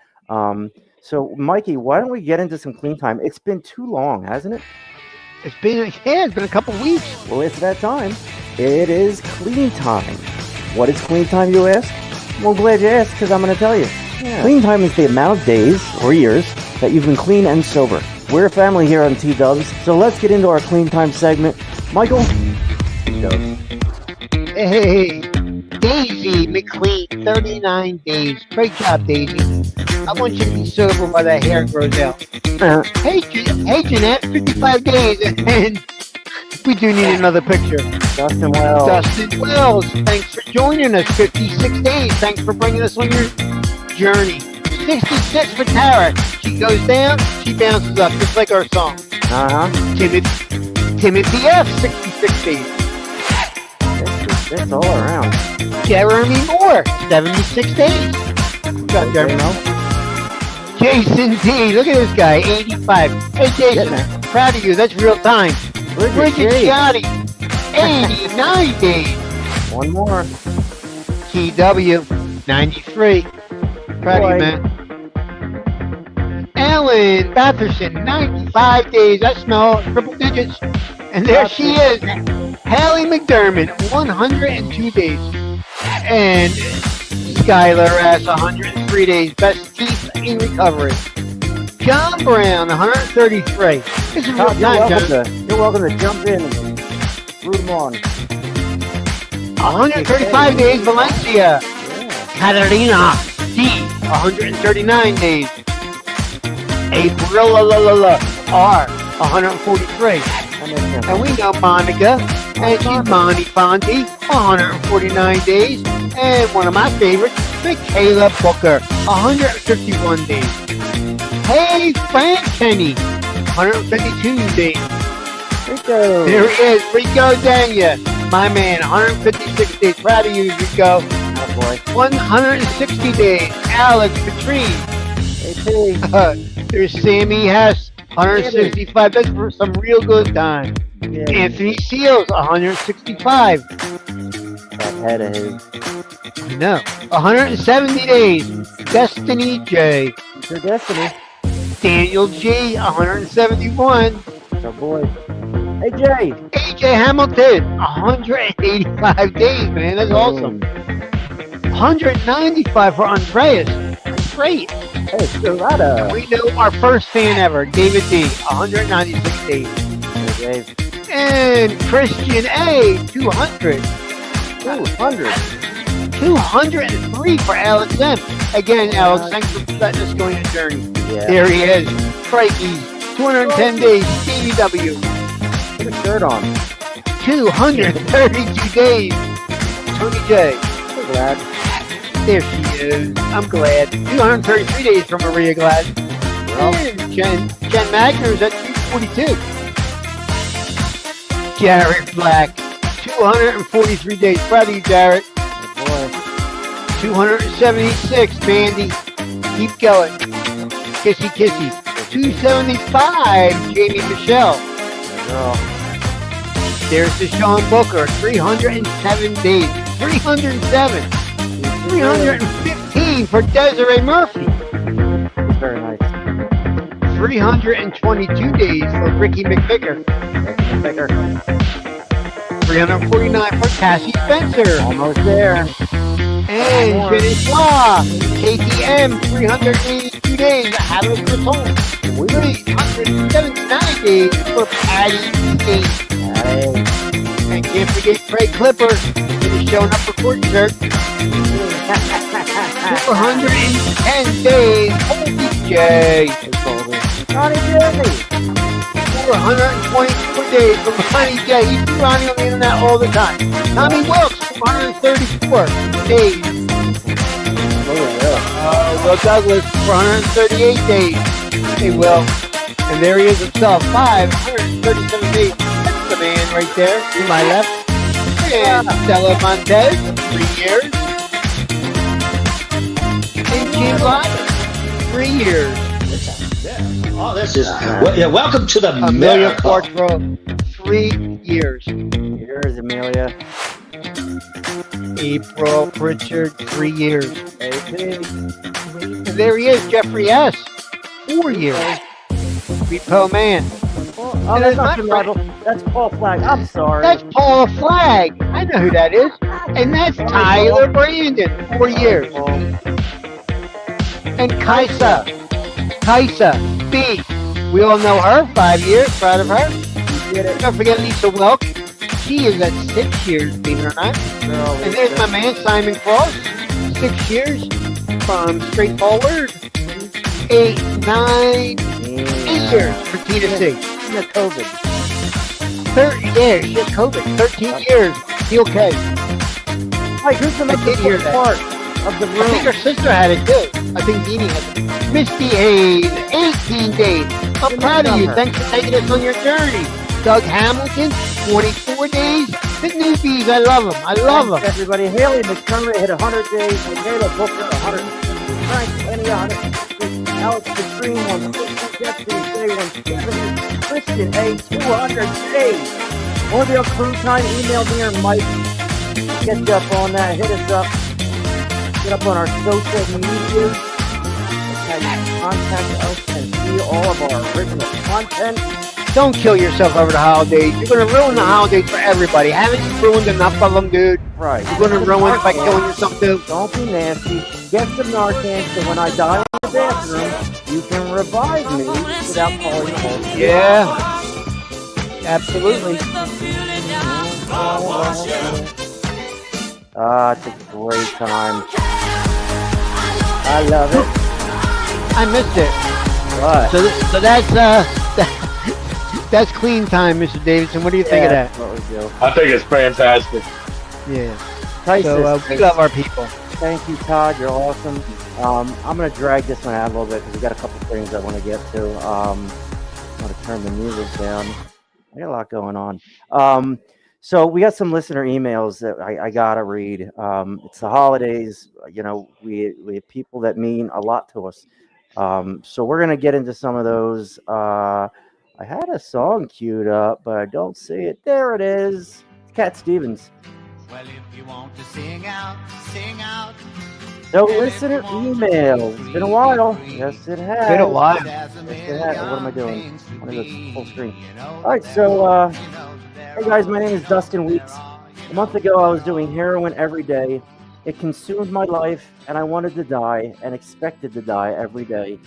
So Mikey, why don't we get into some clean time? It's been too long, hasn't it? It's been a couple weeks. Well, it's that time. It is clean time. What is clean time, you ask? Well, glad you asked, because I'm going to tell you. Yeah. Clean time is the amount of days or years that you've been clean and sober. We're a family here on T-Dubs, so let's get into our clean time segment. Michael? Hey, Daisy McLean, 39 days. Great job, Daisy. I want you to be sober while that hair grows out. Hey, hey, Jeanette, 55 days, and we do need another picture. Dustin Wells. Dustin Wells, thanks for joining us. 56 days. Thanks for bringing us on your journey. 66 for Tara. She goes down, she bounces up, just like our song. Timothy F, 66 days. That's all around. Jeremy Moore, 76 days. Good job, Jeremy. Jason D, look at this guy, 85. Hey, Jason, proud of you. That's real time. Bridget Shoddy, 89 days. One more. TW, 93. Proud of you, man. Alan Batherson, 95 days. I smell triple digits. And there she is, Hallie McDermott, 102 days. And Skylar S, 103 days. Best teeth in recovery. John Brown, 133. This is real time, John. You're welcome to jump in and root them on. 135 days, Valencia. Catalina D, 139 days. April R, 143. And we know Monica, and she's Monty Fonte, 149 days. And one of my favorites, Michaela Booker, 151 days. Hey, Frank Kenny, 152 days. Rico. There he is, Rico Dania, my man, 156 days. Proud of you, Rico. Oh boy. 160 days. Alex Patrine. There's Sammy Hess, 165. That's for some real good time. Yeah. Anthony Seals, 165. That head of his. No. 170 days. Destiny J. It's your destiny. Daniel G, 171. Oh boy. Hey Jay. AJ Hamilton, 185 days, man. That's awesome. 195 for Andreas. That's great. Hey, Dorado. We know our first fan ever, David D, 196 days. Hey Dave. And Christian A, 200. 200. 203 for Alex M. Again, Alex, thanks for letting us go on your journey. Yeah. There he is. Crikey. 210 days. DW. Put a shirt on. 232 days. Tony J. So glad. There she is. I'm glad. 233 days from Maria Glad. Well, And Jen Magner's at 242. Jarrett Black. 243 days. Proud of you, Jarrett. boy. 276, Mandy. Keep going. Kissy, kissy. 275, Jamie Michelle. Girl. There's Deshaun Booker, 307 days. 307. 315 for Desiree Murphy. Very nice. 322 days for Ricky McVicker. Bigger. 349 for Cassie Spencer. Almost there. And Jennifer KTM, 382 days. Atlas Breton. 379 days for Patty State. Hey. And can't forget Craig Clipper. He's showing up for court shirt. 410 days. Holy J. Ronnie J. 424 days from Ronnie J. You see Ronnie on the internet all the time. Tommy Wilkes, 434 days. Will Douglas, 438 days. Hey, Will. And there he is himself, 537 days. That's the man right there to my left. And Stella Montez, 3 years. And Jim Lyman, 3 years. Oh, this is welcome to the Amelia miracle. Quartro, 3 years. Here's Amelia. April Pritchard, 3 years. AP. And there he is, Jeffrey S. 4 years. Repo Man. Oh, And that's there's not my Michael. That's Paul Flagg. I'm sorry. That's Paula Flagg. I know who that is. And that's Tyler Brandon, 4 years. And Kaisa B. We all know her, 5 years. Proud of her. You did it. Don't forget Lisa Welk. she is at 6 years, believe it or not. And there's my man, Simon Cross, 6 years from Straightforward. 8, 9, 8 years for Tina C. The COVID. 30 years, she had COVID. 13 years, she okay. Like, who's the most did hear important part of the I think room? her sister had it too. I think Deanie had it. Misty Hayes, 18 days. I'm proud of you. Thanks for taking us on your journey. Doug Hamilton, 24 days. The newbies, I love them. I love them. Everybody, Haley McCurry hit 100 days. Michaela Booker, 100. Frank Penny, 100. Alex Katrine, 160. Jeffrey J, 170. Christian A, 200 days. Or the crew time, email me or Mike. Get you up on that. Hit us up. Get up on our social media. Contact us and see all of our original content. Don't kill yourself over the holidays. You're going to ruin the holidays for everybody. Haven't you ruined enough of them, dude? Right. You're going to ruin it by killing yourself, too. Don't be nasty. Get some Narcan so when I die in the bathroom, you can revive me without calling the whole. Yeah. Absolutely. It's a great time. I love it. I missed it. What? So that's clean time, Mr. Davidson. What do you think of that? That's what we do. I think it's fantastic. Yeah. Tyson, So we love our people. thank you, Todd. You're awesome. I'm going to drag this one out a little bit because we got a couple things I want to get to. I'm going to turn the music down. I got a lot going on. So we got some listener emails that I got to read. It's the holidays. You know, we have people that mean a lot to us. So we're going to get into some of those. I had a song queued up, but I don't see it. There it is. It's Cat Stevens. Well, if you want to sing out, sing out. So listener emails. It's been a while. Yes, it has. Been a while. Yes, it has. What am I doing? I want to go full screen. All right, so hey guys, my name is Dustin Weeks. A month ago, I was doing heroin every day. It consumed my life, and I wanted to die and expected to die every day.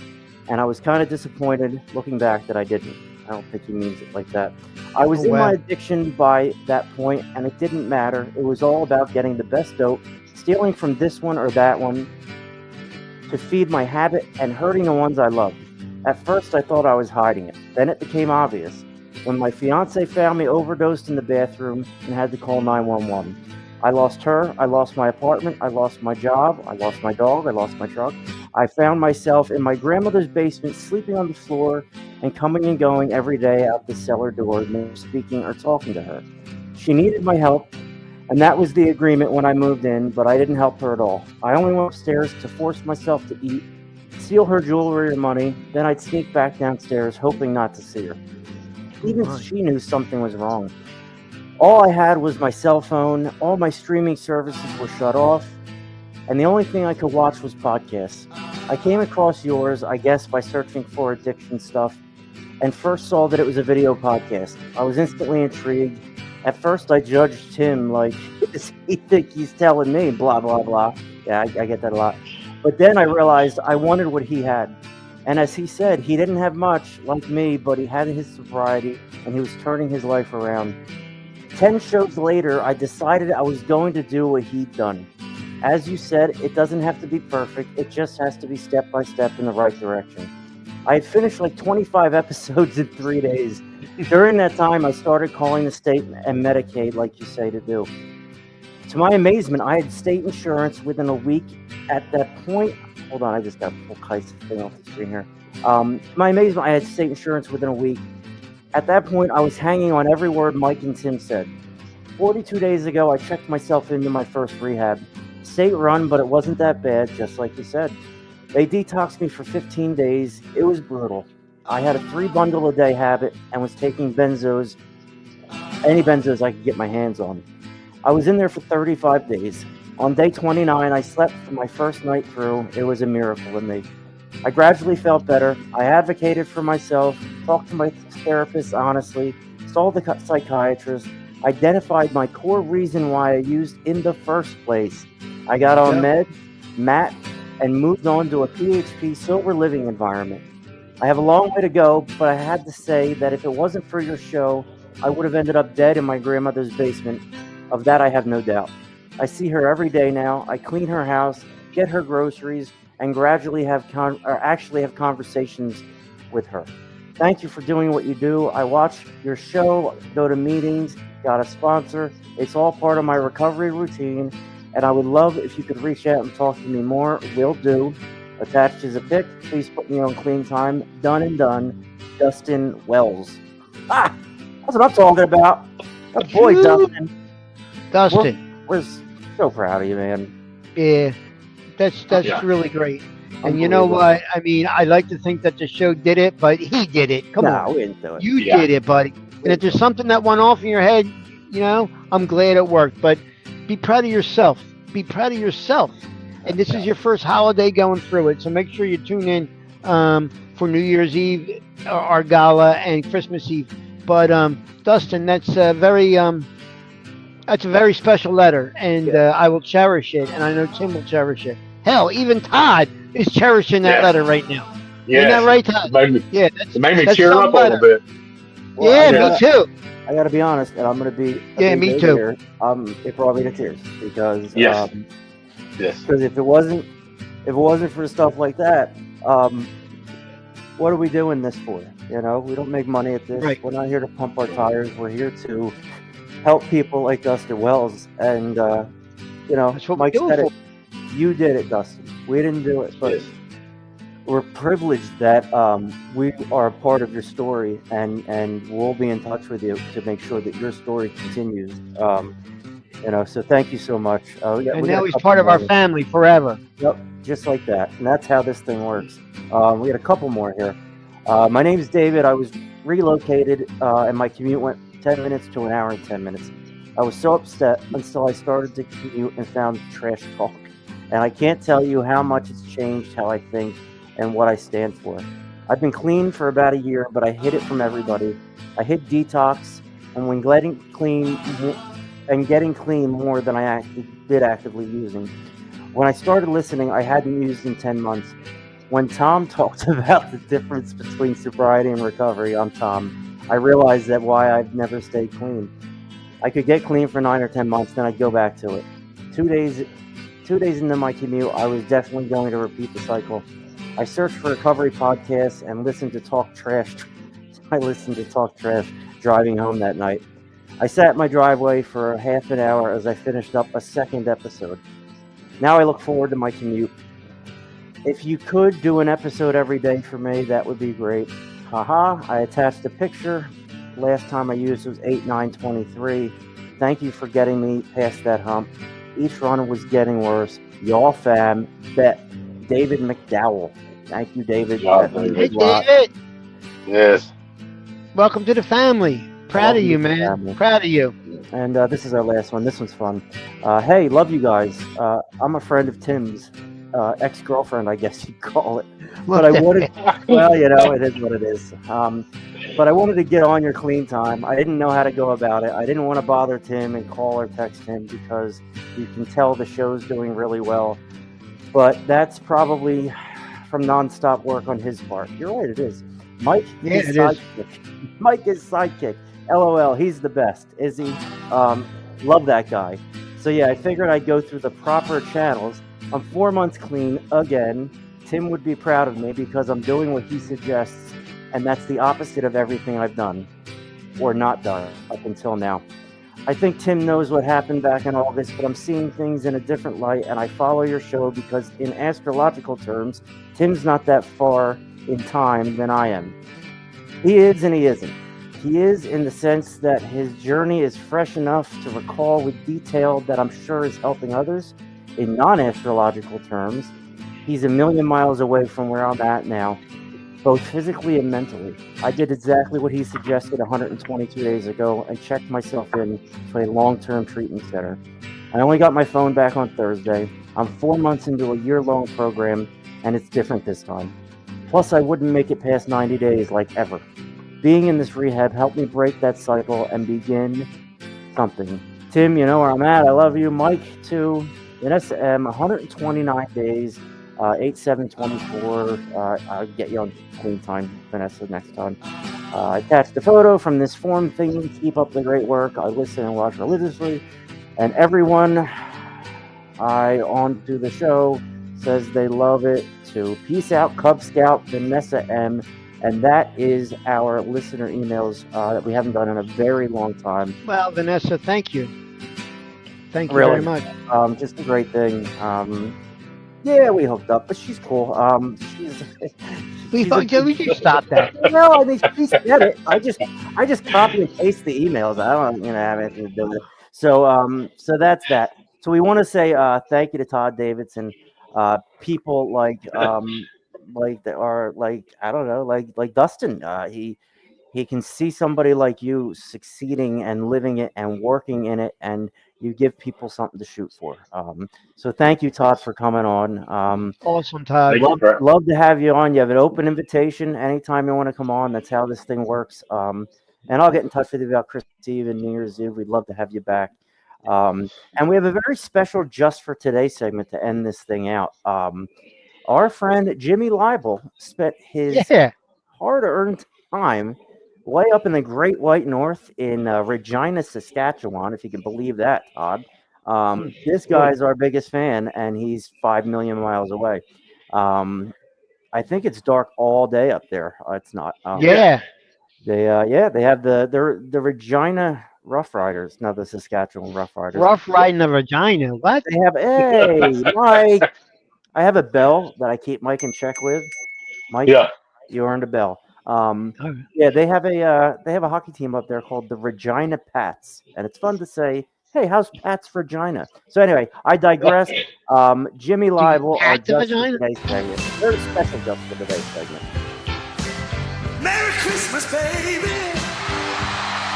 And I was kind of disappointed looking back that I didn't. I don't think he means it like that. I was in my addiction by that point, and it didn't matter. It was all about getting the best dope, stealing from this one or that one to feed my habit and hurting the ones I loved. At first, I thought I was hiding it. Then it became obvious. When my fiance found me overdosed in the bathroom and had to call 911. I lost her, I lost my apartment, I lost my job, I lost my dog, I lost my truck. I found myself in my grandmother's basement sleeping on the floor and coming and going every day out the cellar door, never speaking or talking to her. She needed my help, and that was the agreement when I moved in, but I didn't help her at all. I only went upstairs to force myself to eat, steal her jewelry or money, then I'd sneak back downstairs hoping not to see her. Even she knew something was wrong. All I had was my cell phone, all my streaming services were shut off, and the only thing I could watch was podcasts. I came across yours, I guess, by searching for addiction stuff, and first saw that it was a video podcast. I was instantly intrigued. At first, I judged him like, does he think he's telling me, blah, blah, blah. Yeah, I get that a lot. But then I realized I wanted what he had. And as he said, he didn't have much like me, but he had his sobriety, and he was turning his life around. 10 shows later, I decided I was going to do what he'd done. As you said, it doesn't have to be perfect. It just has to be step by step in the right direction. I had finished like 25 episodes in 3 days. During that time, I started calling the state and Medicaid like you say to do. To my amazement, I had state insurance within a week. At that point, hold on, I just got to pull Kai's thing off the screen here. To my amazement, I had state insurance within a week. At that point, I was hanging on every word Mike and Tim said. 42 days ago, I checked myself into my first rehab. State run, but it wasn't that bad, just like you said. They detoxed me for 15 days. It was brutal. I had a 3 bundle a day habit and was taking benzos, any benzos I could get my hands on. I was in there for 35 days. On day 29, I slept for my first night through. It was a miracle in me. I gradually felt better. I advocated for myself, talked to my therapist honestly, saw the psychiatrist, identified my core reason why I used in the first place. I got on MAT, and moved on to a PHP sober living environment. I have a long way to go, but I had to say that if it wasn't for your show I would have ended up dead in my grandmother's basement. Of that, I have no doubt. I see her every day now. I clean her house, get her groceries, and gradually actually have conversations with her. Thank you for doing what you do. I watch your show, go to meetings, got a sponsor. It's all part of my recovery routine, and I would love if you could reach out and talk to me more. Will do. Attached is a pic. Please put me on clean time. Done and done. Dustin Wells. Ah, that's what I'm talking about. That boy, Dustin. Dustin. We're so proud of you, man. Yeah, that's Yeah. really great. And you know what? I mean, I like to think that the show did it, but he did it. Come No, on. we didn't do it. You Yeah. did it, buddy. And if there's something that went off in your head, I'm glad it worked. But be proud of yourself. Be proud of yourself. And this is your first holiday going through it. So make sure you tune in for New Year's Eve, our gala, and Christmas Eve. But Dustin, that's a very special letter, and I will cherish it, and I know Tim will cherish it. Hell, even Todd is cherishing that Yes. letter right now. Yes. Isn't that right, Todd? It made me that's tear up a some little bit. Well, Yeah, I me too. got to be honest, and I'm going to be. Yeah, me too. Here. It brought me to tears because Yes. Yes. because if it wasn't for stuff like that, what are we doing this for? We don't make money at this. Right. We're not here to pump our tires. We're here to help people like Dustin Wells. And That's what Mike we do said it it. You did it, Dustin. We didn't do it, but Yes. we're privileged that we are a part of your story, and we'll be in touch with you to make sure that your story continues. So thank you so much. And now he's part of our family forever. Yep, just like that. And that's how this thing works. We got a couple more here. My name is David. I was relocated, and my commute went 10 minutes to an hour and 10 minutes. I was so upset until I started to commute and found Trash Talk. And I can't tell you how much it's changed how I think and what I stand for. I've been clean for about a year, but I hid it from everybody. I hid detox, and when getting clean more than I did actively using. When I started listening, I hadn't used in 10 months. When Tom talked about the difference between sobriety and recovery, I'm Tom. I realized that why I've never stayed clean. I could get clean for 9 or 10 months, then I'd go back to it. 2 days into my commute, I was definitely going to repeat the cycle. I searched for recovery podcasts and listened to Talk Trash. I listened to Talk Trash driving home that night. I sat in my driveway for half an hour as I finished up a second episode. Now I look forward to my commute. If you could do an episode every day for me, that would be great. Haha, I attached a picture. Last time I used was 8/9/23. Thank you for getting me past that hump. Each run was getting worse. Y'all fam, bet. David McDowell. Thank you, David. Yeah, That means Hey, a lot. David. Yes. Welcome to the family. Proud of Welcome you, to the man. family. Proud of you. And this is our last one. This one's fun. Hey, love you guys. I'm a friend of Tim's, ex-girlfriend, I guess you'd call it. But I wanted, well, it is what it is. But I wanted to get on your clean time. I didn't know how to go about it. I didn't want to bother Tim and call or text him because you can tell the show's doing really well. But that's probably from nonstop work on his part. You're right, it is. Mike Yeah, is it is. sidekick. Mike is sidekick. LOL, he's the best. Is he? Love that guy. So yeah, I figured I'd go through the proper channels. I'm 4 months clean again. Tim would be proud of me because I'm doing what he suggests, and that's the opposite of everything I've done or not done up until now. I think Tim knows what happened back in August, but I'm seeing things in a different light, and I follow your show because in astrological terms, Tim's not that far in time than I am. He is and he isn't. He is in the sense that his journey is fresh enough to recall with detail that I'm sure is helping others. In non-astrological terms, he's a million miles away from where I'm at now, both physically and mentally. I did exactly what he suggested 122 days ago and checked myself in to a long-term treatment center. I only got my phone back on Thursday. I'm 4 months into a year-long program, and it's different this time. Plus, I wouldn't make it past 90 days like ever. Being in this rehab helped me break that cycle and begin something. Tim, you know where I'm at. I love you. Mike, too. Vanessa M, 129 days. 8724. I'll get you on Queen Time, Vanessa, next time. I attached a photo from this forum thingy. Keep up the great work. I listen and watch religiously. And everyone onto the show says they love it too. Peace out, Cub Scout Vanessa M. And that is our listener emails that we haven't done in a very long time. Well, Vanessa, thank you. Thank you Really, very much. just a great thing. Yeah, we hooked up, but she's cool. She's We she's a just stop that. no, I mean she said it. I just copy and paste the emails. I don't have anything to do with it. So that's that. So we want to say thank you to Todd Davidson. People like that are like I don't know like Dustin. He can see somebody like you succeeding and living it and working in it, and you give people something to shoot for. So thank you, Todd, for coming on. Awesome, Todd. Thank you, Brett. Love to have you on. You have an open invitation anytime you want to come on. That's how this thing works. And I'll get in touch with you about Christmas Eve and New Year's Eve. We'd love to have you back. And we have a very special just for today segment to end this thing out. Our friend Jimmy Leibel spent his Yeah. hard-earned time way up in the Great White North in Regina, Saskatchewan, if you can believe that, Todd. This guy's our biggest fan, and he's 5 million miles away. I think it's dark all day up there. It's not. Yeah. They have the Regina Rough Riders, not the Saskatchewan Rough Riders. Rough riding the vagina. What? They have Mike. I have a bell that I keep Mike in check with. Mike, Yeah. you earned a bell. All right. Yeah, they have a hockey team up there called the Regina Pats, and it's fun to say, "Hey, how's Pats Regina?" So anyway, I digress. Jimmy Leibel, our pat the just for vagina? today segment, very special just for today segment. Merry Christmas, baby.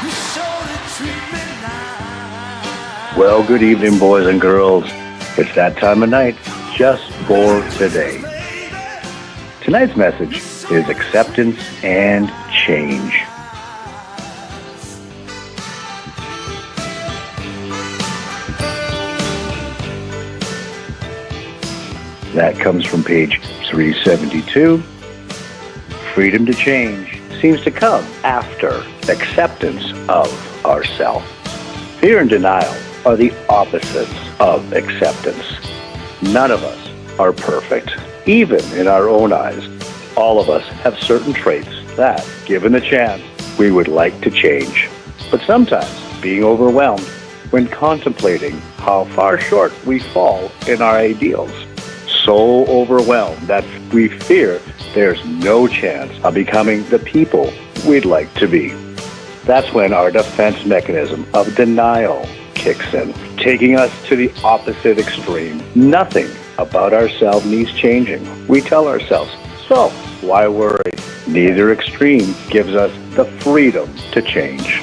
You surely treat me nice. Well, good evening, boys and girls. It's that time of night, just for today. Tonight's message is acceptance and change. That comes from page 372. Freedom to change seems to come after acceptance of ourself. Fear and denial are the opposites of acceptance. None of us are perfect. Even in our own eyes, all of us have certain traits that, given the chance, we would like to change. But sometimes, being overwhelmed when contemplating how far short we fall in our ideals. So overwhelmed that we fear there's no chance of becoming the people we'd like to be. That's when our defense mechanism of denial kicks in, taking us to the opposite extreme. Nothing about ourselves needs changing. We tell ourselves, so why worry? Neither extreme gives us the freedom to change.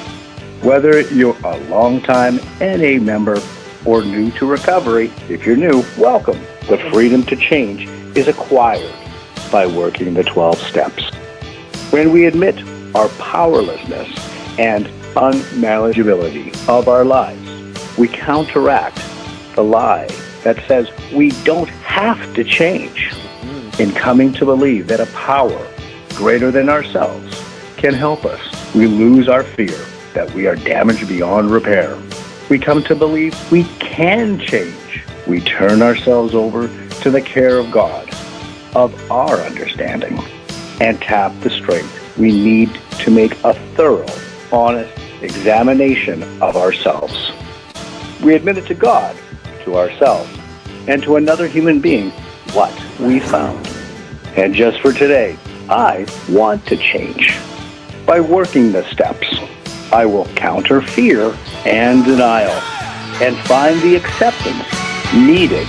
Whether you're a long-time NA member or new to recovery, if you're new, welcome. The freedom to change is acquired by working the 12 steps. When we admit our powerlessness and unmanageability of our lives, we counteract the lie that says we don't have to change. In coming to believe that a power greater than ourselves can help us, we lose our fear that we are damaged beyond repair. We come to believe we can change. We turn ourselves over to the care of God, of our understanding, and tap the strength we need to make a thorough, honest examination of ourselves. We admit it to God, to ourselves, and to another human being what we found. And just for today, I want to change. By working the steps, I will counter fear and denial and find the acceptance needed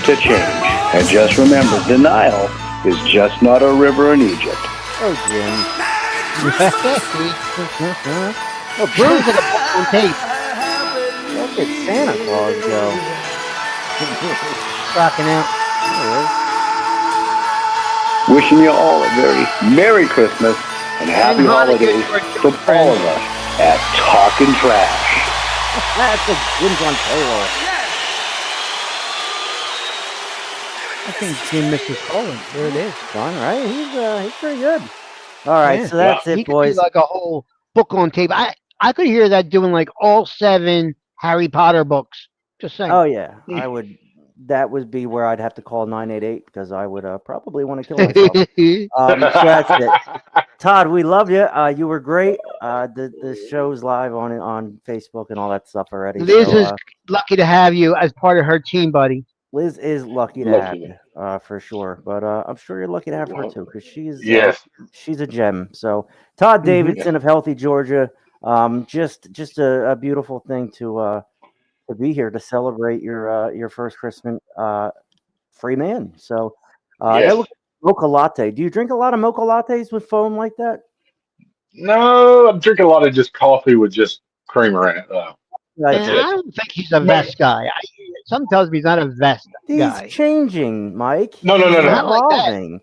to change. And just remember, denial is just not a river in Egypt. Oh, Jim. Oh, Bruce is on tape. Look at Santa Claus go. Rocking out. There he is. Wishing you all a very Merry Christmas and Happy And Hanukkah Holidays for from all friends. of us at Talkin' Trash. That's a Jim's on payroll. I think Jim missed his calling. There it is. Fun, right? He's pretty good. All right, Yeah. so that's He it, could do boys. like a whole book on tape. I could hear that doing like all 7 Harry Potter books. Just saying. Oh yeah, I would. That would be where I'd have to call 988 because I would probably want to kill myself. So that's it. Todd, we love you. You were great. The show's live on Facebook and all that stuff already. Liz So is lucky to have you as part of her team, buddy. Liz is lucky to have you, for sure. But I'm sure you're lucky to have her too because Yes. she's a gem. So Todd Mhm. Davidson of Healthy Georgia, just a beautiful thing to be here to celebrate your first Christmas free man. So Yes. that looks mocha latte. Do you drink a lot of mocha lattes with foam like that? No, I'm drinking a lot of just coffee with just creamer in it, though. That's Man, it. I don't think he's a vest guy. Something tells me he's not a vest He's guy. changing, Mike. No, no, He's no, no. Not like that. evolving.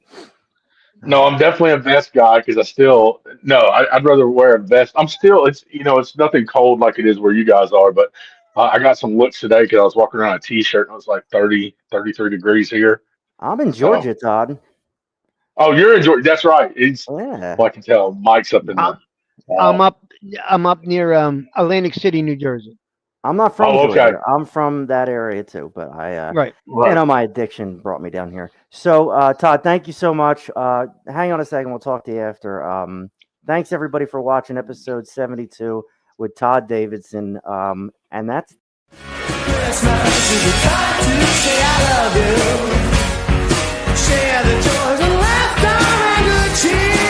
No, I'm definitely a vest guy because I'd rather wear a vest. It's nothing cold like it is where you guys are, but I got some looks today because I was walking around in a t-shirt and it was like 30, 33 degrees here. I'm in So, Georgia, Todd. oh, you're in Georgia. That's right. Yeah. Well, I can tell Mike's up in I'm, the. I'm up near Atlantic City, New Jersey. I'm not from Oh, okay. Georgia. I'm from that area too, but Right. Right. my addiction brought me down here. So, Todd, thank you so much. Hang on a second. We'll talk to you after. Thanks everybody for watching episode 72 with Todd Davidson. And that's Christmas is the time to say I love you. Share the joys of laughter and good cheer.